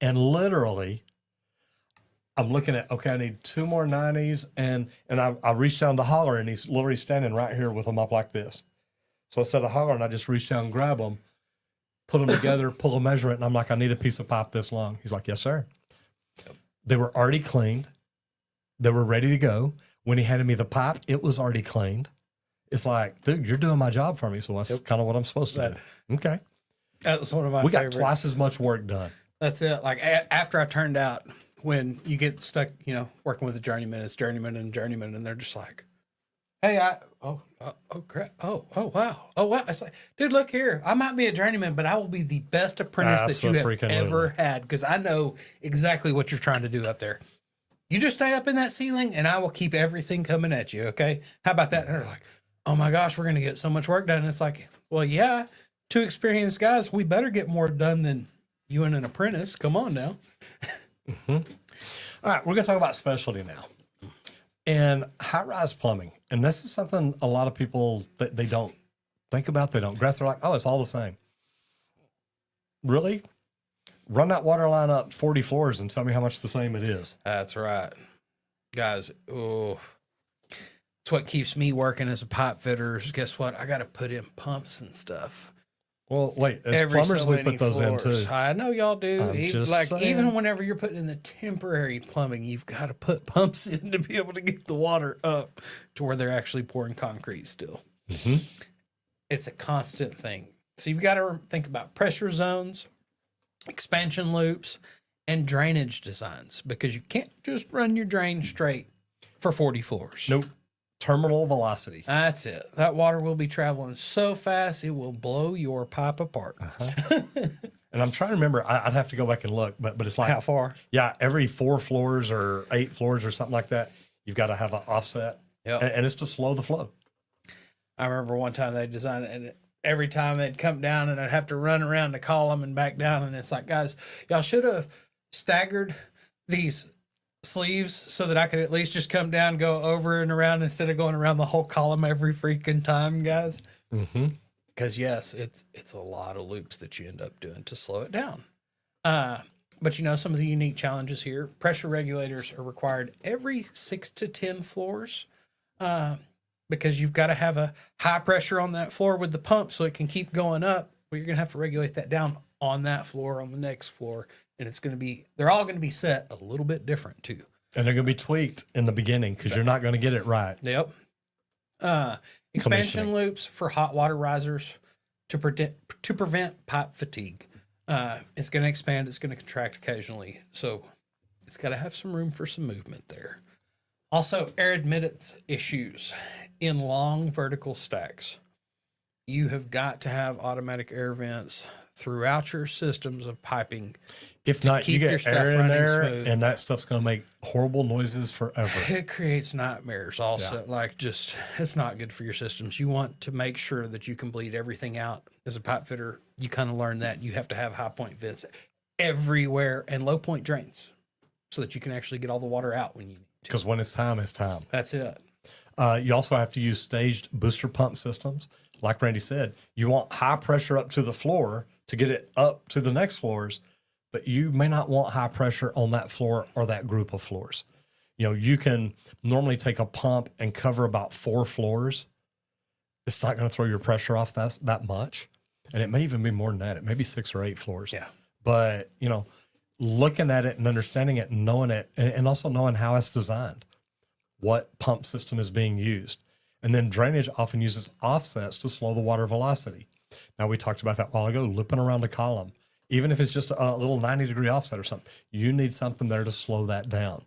And literally, I'm looking at, okay, I need 2 more 90s. And I reached down to holler and he's literally standing right here with them up like this. So instead of hollering, I just reached down and grab them, put them together, pull a measurement, and I'm like, I need a piece of pipe this long. He's like, yes, sir. They were already cleaned. They were ready to go. When he handed me the pipe, it was already cleaned. It's like, dude, you're doing my job for me, so that's kind of what I'm supposed to do. Okay. That was one of my We got favorites. twice as much work done. That's it. Like after I turned out, when you get stuck, working with a journeyman, it's journeyman and journeyman, and they're just like, "Hey, crap, wow, oh wow." It's like, dude, look here. I might be a journeyman, but I will be the best apprentice that you have Abso-freaking-lutely. ever had because I know exactly what you're trying to do up there. You just stay up in that ceiling, and I will keep everything coming at you. Okay? How about that? And they're like, "Oh my gosh, we're gonna get so much work done." And it's like, well, yeah, two experienced guys, we better get more done than you and an apprentice. Come on now. All right, we're going to talk about specialty now. And high-rise plumbing. And this is something a lot of people, they don't think about. They don't grasp. They're like, oh, it's all the same. Really? Run that water line up 40 floors and tell me how much the same it is. That's right. Guys, it's what keeps me working as a pipe fitter. Is guess what? I got to put in pumps and stuff. Well, wait, as Every plumbers, so we many put those in floors. too. I know y'all do. I'm just saying. Even whenever you're putting in the temporary plumbing, you've got to put pumps in to be able to get the water up to where they're actually pouring concrete still. Mm-hmm. It's a constant thing. So you've got to think about pressure zones, expansion loops, and drainage designs because you can't just run your drain straight for 40 floors. Nope. Terminal velocity. That's it. That water will be traveling so fast, it will blow your pipe apart. And I'm trying to remember, I'd have to go back and look, but it's like, How far? yeah, every 4 floors or 8 floors or something like that, you've got to have an offset. Yep. And it's to slow the flow. I remember one time they designed it, and every time they'd come down and I'd have to run around the column and back down. And it's like, guys, y'all should have staggered these sleeves so that I could at least just come down, go over and around instead of going around the whole column every freaking time, guys. Mm-hmm. Because yes, it's a lot of loops that you end up doing to slow it down. But some of the unique challenges here, pressure regulators are required every 6 to 10 floors. Because you've got to have a high pressure on that floor with the pump so it can keep going up. But you're going to have to regulate that down on that floor, on the next floor. And they're all going to be set a little bit different too. And they're going to be tweaked in the beginning because you're not going to get it right. Yep. Expansion loops for hot water risers to prevent pipe fatigue. It's going to expand. It's going to contract occasionally. So it's got to have some room for some movement there. Also, air admittance issues in long vertical stacks. You have got to have automatic air vents throughout your systems of piping. If not, you keep your get stuff air in running there, smooth. and that stuff's going to make horrible noises forever. It creates nightmares also. Yeah. It's not good for your systems. You want to make sure that you can bleed everything out. As a pipe fitter, you kind of learn that. You have to have high point vents everywhere and low point drains so that you can actually get all the water out when you need to. Because when it's time, it's time. That's it. You also have to use staged booster pump systems. Like Randy said, you want high pressure up to the floor to get it up to the next floors, but you may not want high pressure on that floor or that group of floors. You can normally take a pump and cover about 4 floors. It's not going to throw your pressure off that much. And it may even be more than that. It may be 6 or 8 floors. Yeah. But, looking at it and understanding it and knowing it and also knowing how it's designed, what pump system is being used. And then drainage often uses offsets to slow the water velocity. Now, we talked about that a while ago, looping around a column. Even if it's just a little 90-degree offset or something, you need something there to slow that down.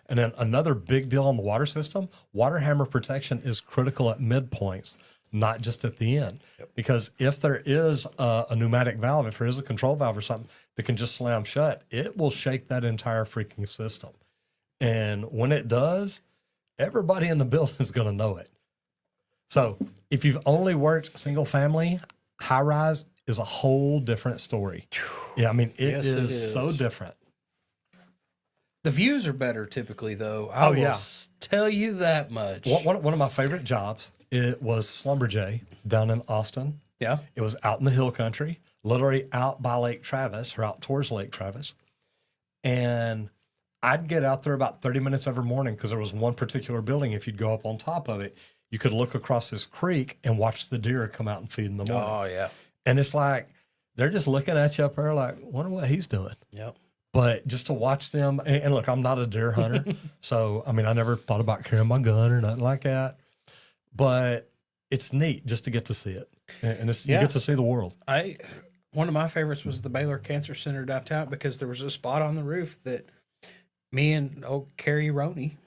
And then another big deal on the water system, water hammer protection is critical at midpoints, not just at the end. Yep. Because if there is a pneumatic valve, if there is a control valve or something that can just slam shut, it will shake that entire freaking system. And when it does, everybody in the building is going to know it. So if you've only worked single family, high rise is a whole different story. Yeah, I mean, it is so different. The views are better typically, though. I will tell you that much. One of my favorite jobs, it was Slumberjay down in Austin. Yeah. It was out in the hill country, literally out by Lake Travis or out towards Lake Travis. And I'd get out there about 30 minutes every morning because there was one particular building. If you'd go up on top of it, you could look across this creek and watch the deer come out and feed in the morning. Oh, yeah. And it's like, they're just looking at you up there like, wonder what he's doing. Yep. But just to watch them, and look, I'm not a deer hunter, so I mean, I never thought about carrying my gun or nothing like that. But it's neat just to get to see it, and you get to see the world. One of my favorites was the Baylor Cancer Center downtown, because there was a spot on the roof that me and old Carrie Roney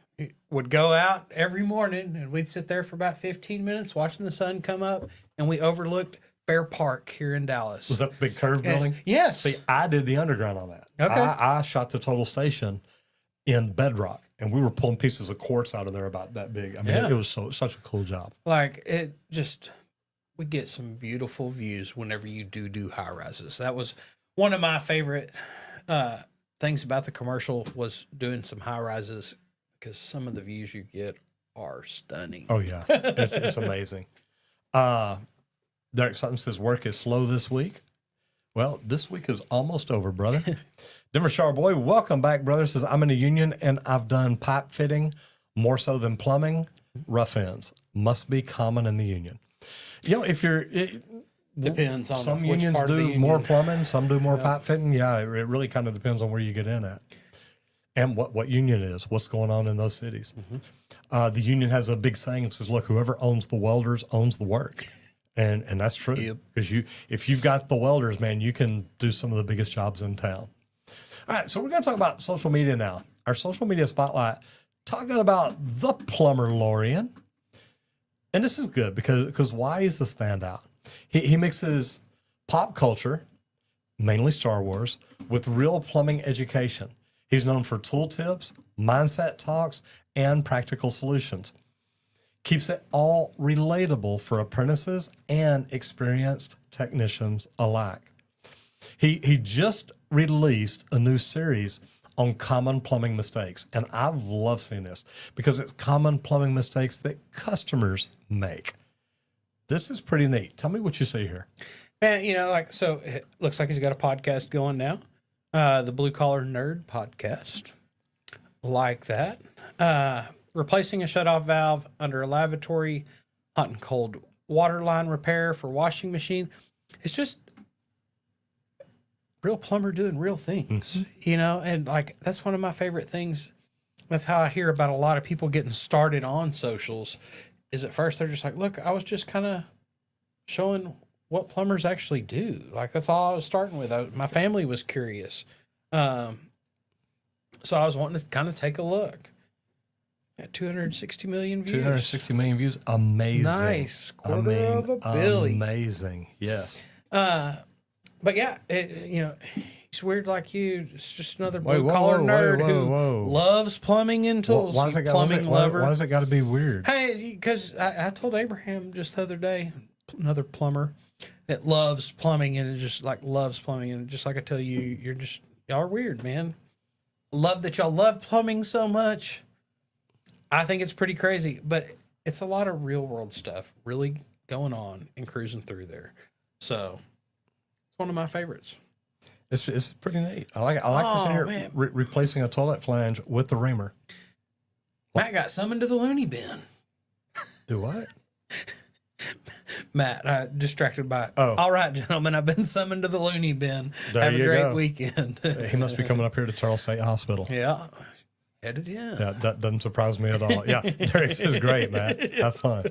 would go out every morning, and we'd sit there for about 15 minutes watching the sun come up, and we overlooked Fair Park here in Dallas. Was that the big curved building? Yes. See, I did the underground on that. Okay. I shot the total station in bedrock, and we were pulling pieces of quartz out of there about that big. I mean, it was such a cool job. Like, we get some beautiful views whenever you do high rises. That was one of my favorite things about the commercial, was doing some high rises, because some of the views you get are stunning. Oh yeah, it's amazing. Derek Sutton says work is slow this week. Well, this week is almost over, brother. Denver Charboy, welcome back, brother. Says I'm in a union and I've done pipe fitting more so than plumbing. Rough ends must be common in the union. You know, if you're Depends on some which unions part of the do union. more plumbing, some do more pipe fitting. Yeah, it really kind of depends on where you get in at and what union it is, what's going on in those cities. The union has a big saying that says, "Look, whoever owns the welders owns the work," and that's true, because if you've got the welders, man, you can do some of the biggest jobs in town. All right, so we're going to talk about social media now. Our social media spotlight, talking about the plumber Lorian. And this is good because why is the standout? He mixes pop culture, mainly Star Wars, with real plumbing education. He's known for tool tips, mindset talks, and practical solutions. Keeps it all relatable for apprentices and experienced technicians alike. He just released a new series on common plumbing mistakes. And I've loved seeing this because it's common plumbing mistakes that customers make. This is pretty neat. Tell me what you see here. Man, so it looks like he's got a podcast going now. The Blue Collar Nerd podcast. Like that. Replacing a shutoff valve under a lavatory, hot and cold water line repair for washing machine. It's just real plumber doing real things, and like, that's one of my favorite things. That's how I hear about a lot of people getting started on socials, is at first they're just like, look, I was just kind of showing what plumbers actually do. Like, that's all I was starting with. My family was curious. So I was wanting to kind of take a look. At 260 million views. 260 million views. Amazing. Nice. Quarter of a billion. Amazing. Yes. But yeah, he's weird like you. It's just another blue collar nerd who loves plumbing and tools. Why does it got to be weird? Hey, because I told Abraham just the other day, another plumber that loves plumbing and just like loves plumbing, and just like I tell you, y'all are weird, man. Love that y'all love plumbing so much. I think it's pretty crazy, but it's a lot of real world stuff really going on and cruising through there. So it's one of my favorites. It's pretty neat. I like this in here. Replacing a toilet flange with the reamer. Matt got summoned to the loony bin. Do what? Matt, distracted by, all right, gentlemen, I've been summoned to the loony bin. Have a great weekend. He must be coming up here to Charles State Hospital. Yeah. Headed in. Yeah, that doesn't surprise me at all. Yeah, Derek is great, Matt. Have fun.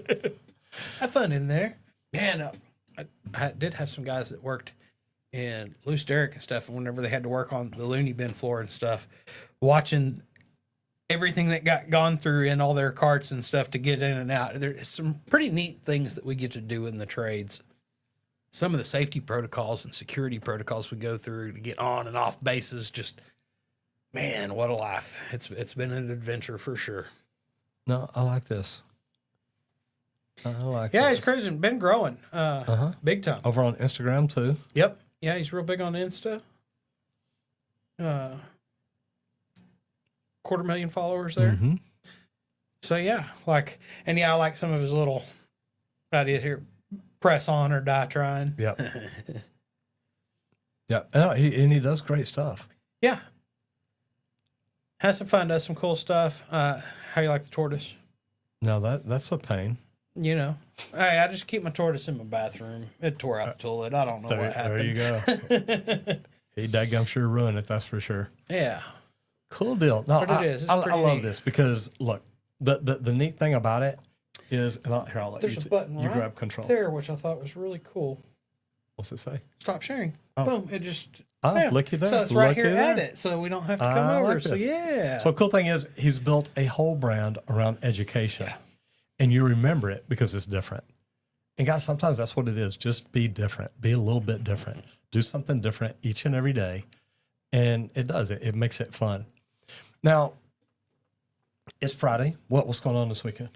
Have fun in there. Man, I did have some guys that worked in Loose Derrick and stuff, and whenever they had to work on the loony bin floor and stuff, watching everything that got gone through in all their carts and stuff to get in and out. There's some pretty neat things that we get to do in the trades. Some of the safety protocols and security protocols we go through to get on and off bases, just, man, what a life. It's been an adventure for sure. No, I like this. He's cruising, been growing, big time. Over on Instagram too. Yep. Yeah, he's real big on Insta. 250,000 followers there. Mm-hmm. So yeah, I like some of his little ideas here. Press on or die trying. Yep. Yeah. And he does great stuff. Yeah. Has some fun, does some cool stuff. How you like the tortoise? No, that's a pain. You know, hey, I just keep my tortoise in my bathroom. It tore out the toilet. I don't know what happened. There you go. He daggum sure ruined it, that's for sure. Yeah. Cool deal. No, But it is. It's I pretty love neat. this because look, the neat thing about it is, and I'll let There's you, a button you right grab control. there, which I thought was really cool. What's it say? Stop sharing. Oh. Boom. It just. Oh, looky there. So it's right Looky here at there. it, so we don't have to come I over. like So this. yeah. So cool thing is he's built a whole brand around education. Yeah. And you remember it because it's different. And guys, sometimes that's what it is. Just be different. Be a little bit different. Do something different each and every day. And it does. It makes it fun. Now, it's Friday. What's going on this weekend?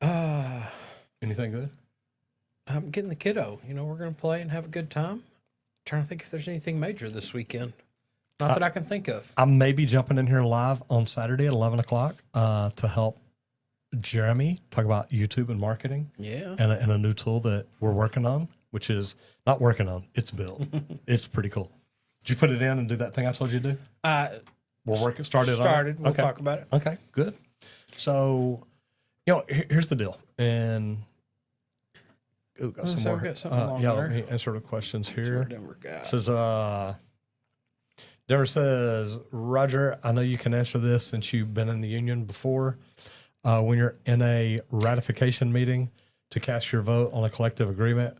Anything good? I'm getting the kiddo. You know, we're going to play and have a good time. Trying to think if there's anything major this weekend. Not that I can think of. I may be jumping in here live on Saturday at 11 o'clock to help Jeremy talk about YouTube and marketing. Yeah. And a new tool that we're working on, which is not working on, it's built. It's pretty cool. Did you put it in and do that thing I told you to do? We're working, started. We'll Okay. talk about it. Okay, good. So, here's the deal. And, got some so more. we got something along Let there. me answer the questions That's here. what Denver got. Says, Denver says, Roger, I know you can answer this since you've been in the union before. When you're in a ratification meeting to cast your vote on a collective agreement,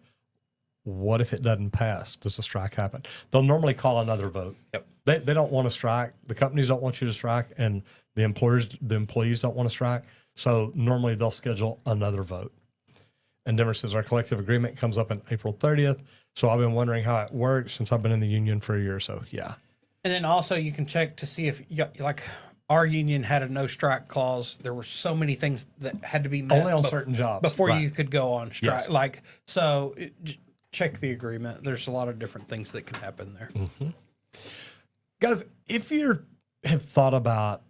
what if it doesn't pass? Does a strike happen? They'll normally call another vote. Yep. They don't want to strike. The companies don't want you to strike, and the employees don't want to strike. So normally they'll schedule another vote. And Denver says our collective agreement comes up on April 30th. So I've been wondering how it works since I've been in the union for a year or so. Yeah. And then also you can check to see if, like, our union had a no strike clause. There were so many things that had to be met Only on certain jobs. before Right. you could go on strike. Yes. Like, so check the agreement. There's a lot of different things that can happen there. Guys, if you have thought about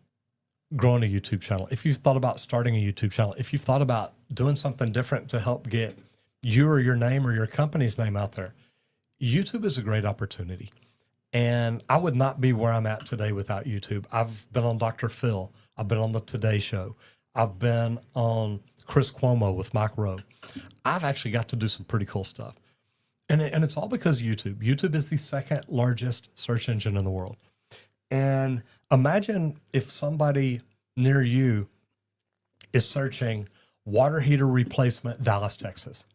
growing a YouTube channel, if you've thought about starting a YouTube channel, if you've thought about doing something different to help get you or your name or your company's name out there, YouTube is a great opportunity. And I would not be where I'm at today without YouTube. I've been on Dr. Phil. I've been on the Today Show. I've been on Chris Cuomo with Mike Rowe. I've actually got to do some pretty cool stuff. And it's all because of YouTube. YouTube is the second largest search engine in the world. And imagine if somebody near you is searching water heater replacement, Dallas, Texas.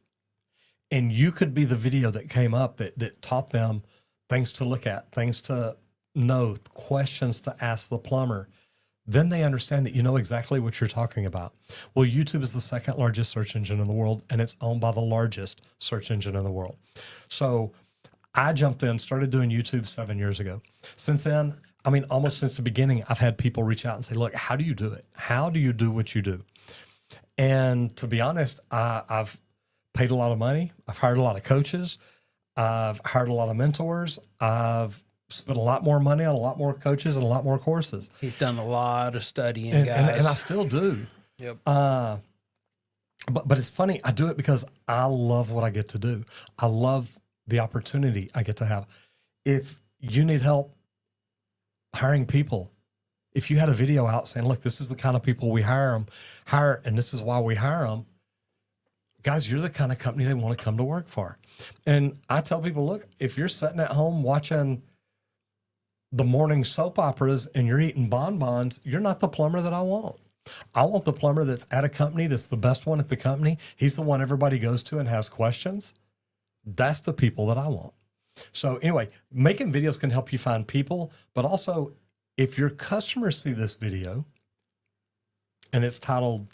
And you could be the video that came up that taught them things to look at, things to know, questions to ask the plumber. Then they understand that you know exactly what you're talking about. Well, YouTube is the second largest search engine in the world, and it's owned by the largest search engine in the world. So I jumped in, started doing YouTube 7 years ago. Since then, I mean, almost since the beginning, I've had people reach out and say, look, how do you do it? How do you do what you do? And to be honest, I've paid a lot of money. I've hired a lot of coaches. I've hired a lot of mentors. I've spent a lot more money on a lot more coaches and a lot more courses. He's done a lot of studying, And, guys. and I still do. Yep. But it's funny. I do it because I love what I get to do. I love the opportunity I get to have. If you need help hiring people, if you had a video out saying, look, this is the kind of people we hire, and this is why we hire them, guys, you're the kind of company they want to come to work for. And I tell people, look, if you're sitting at home watching the morning soap operas and you're eating bonbons, you're not the plumber that I want. I want the plumber that's at a company that's the best one at the company. He's the one everybody goes to and has questions. That's the people that I want. So anyway, making videos can help you find people, but also if your customers see this video and it's titled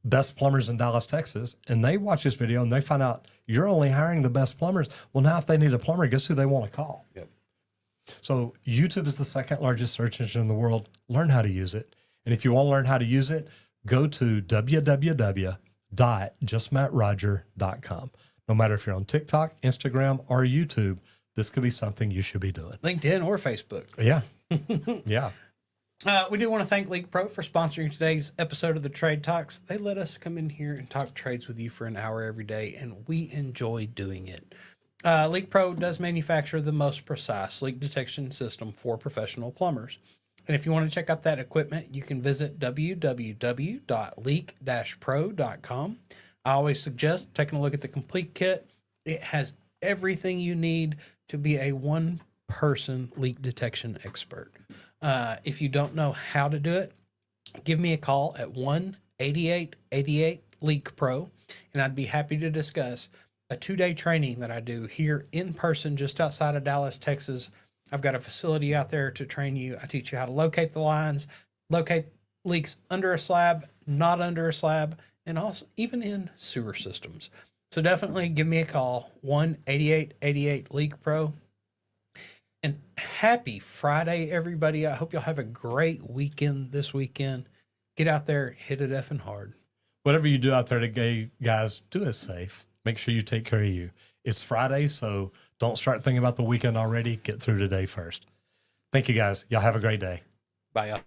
Best Plumbers in Dallas, Texas, and they watch this video and they find out you're only hiring the best plumbers. Well, now if they need a plumber, guess who they want to call? Yep. So YouTube is the second largest search engine in the world. Learn how to use it. And if you want to learn how to use it, go to www.justmattroger.com. No matter if you're on TikTok, Instagram, or YouTube, this could be something you should be doing. LinkedIn or Facebook. Yeah. Yeah. We do want to thank League Pro for sponsoring today's episode of the Trade Talks. They let us come in here and talk trades with you for an hour every day, and we enjoy doing it. League Pro does manufacture the most precise leak detection system for professional plumbers. And if you want to check out that equipment, you can visit www.leak-pro.com. I always suggest taking a look at the complete kit. It has everything you need to be a one-person leak detection expert. If you don't know how to do it, give me a call at 1-8888-LEAK-PRO, and I'd be happy to discuss a 2-day training that I do here in person just outside of Dallas, Texas. I've got a facility out there to train you. I teach you how to locate the lines, locate leaks under a slab, not under a slab, and also even in sewer systems. So definitely give me a call, 1-8888-LEAK-PRO. And happy Friday, everybody. I hope you'll have a great weekend this weekend. Get out there, hit it effing hard. Whatever you do out there today, guys, do it safe. Make sure you take care of you. It's Friday, so don't start thinking about the weekend already. Get through today first. Thank you, guys. Y'all have a great day. Bye, y'all.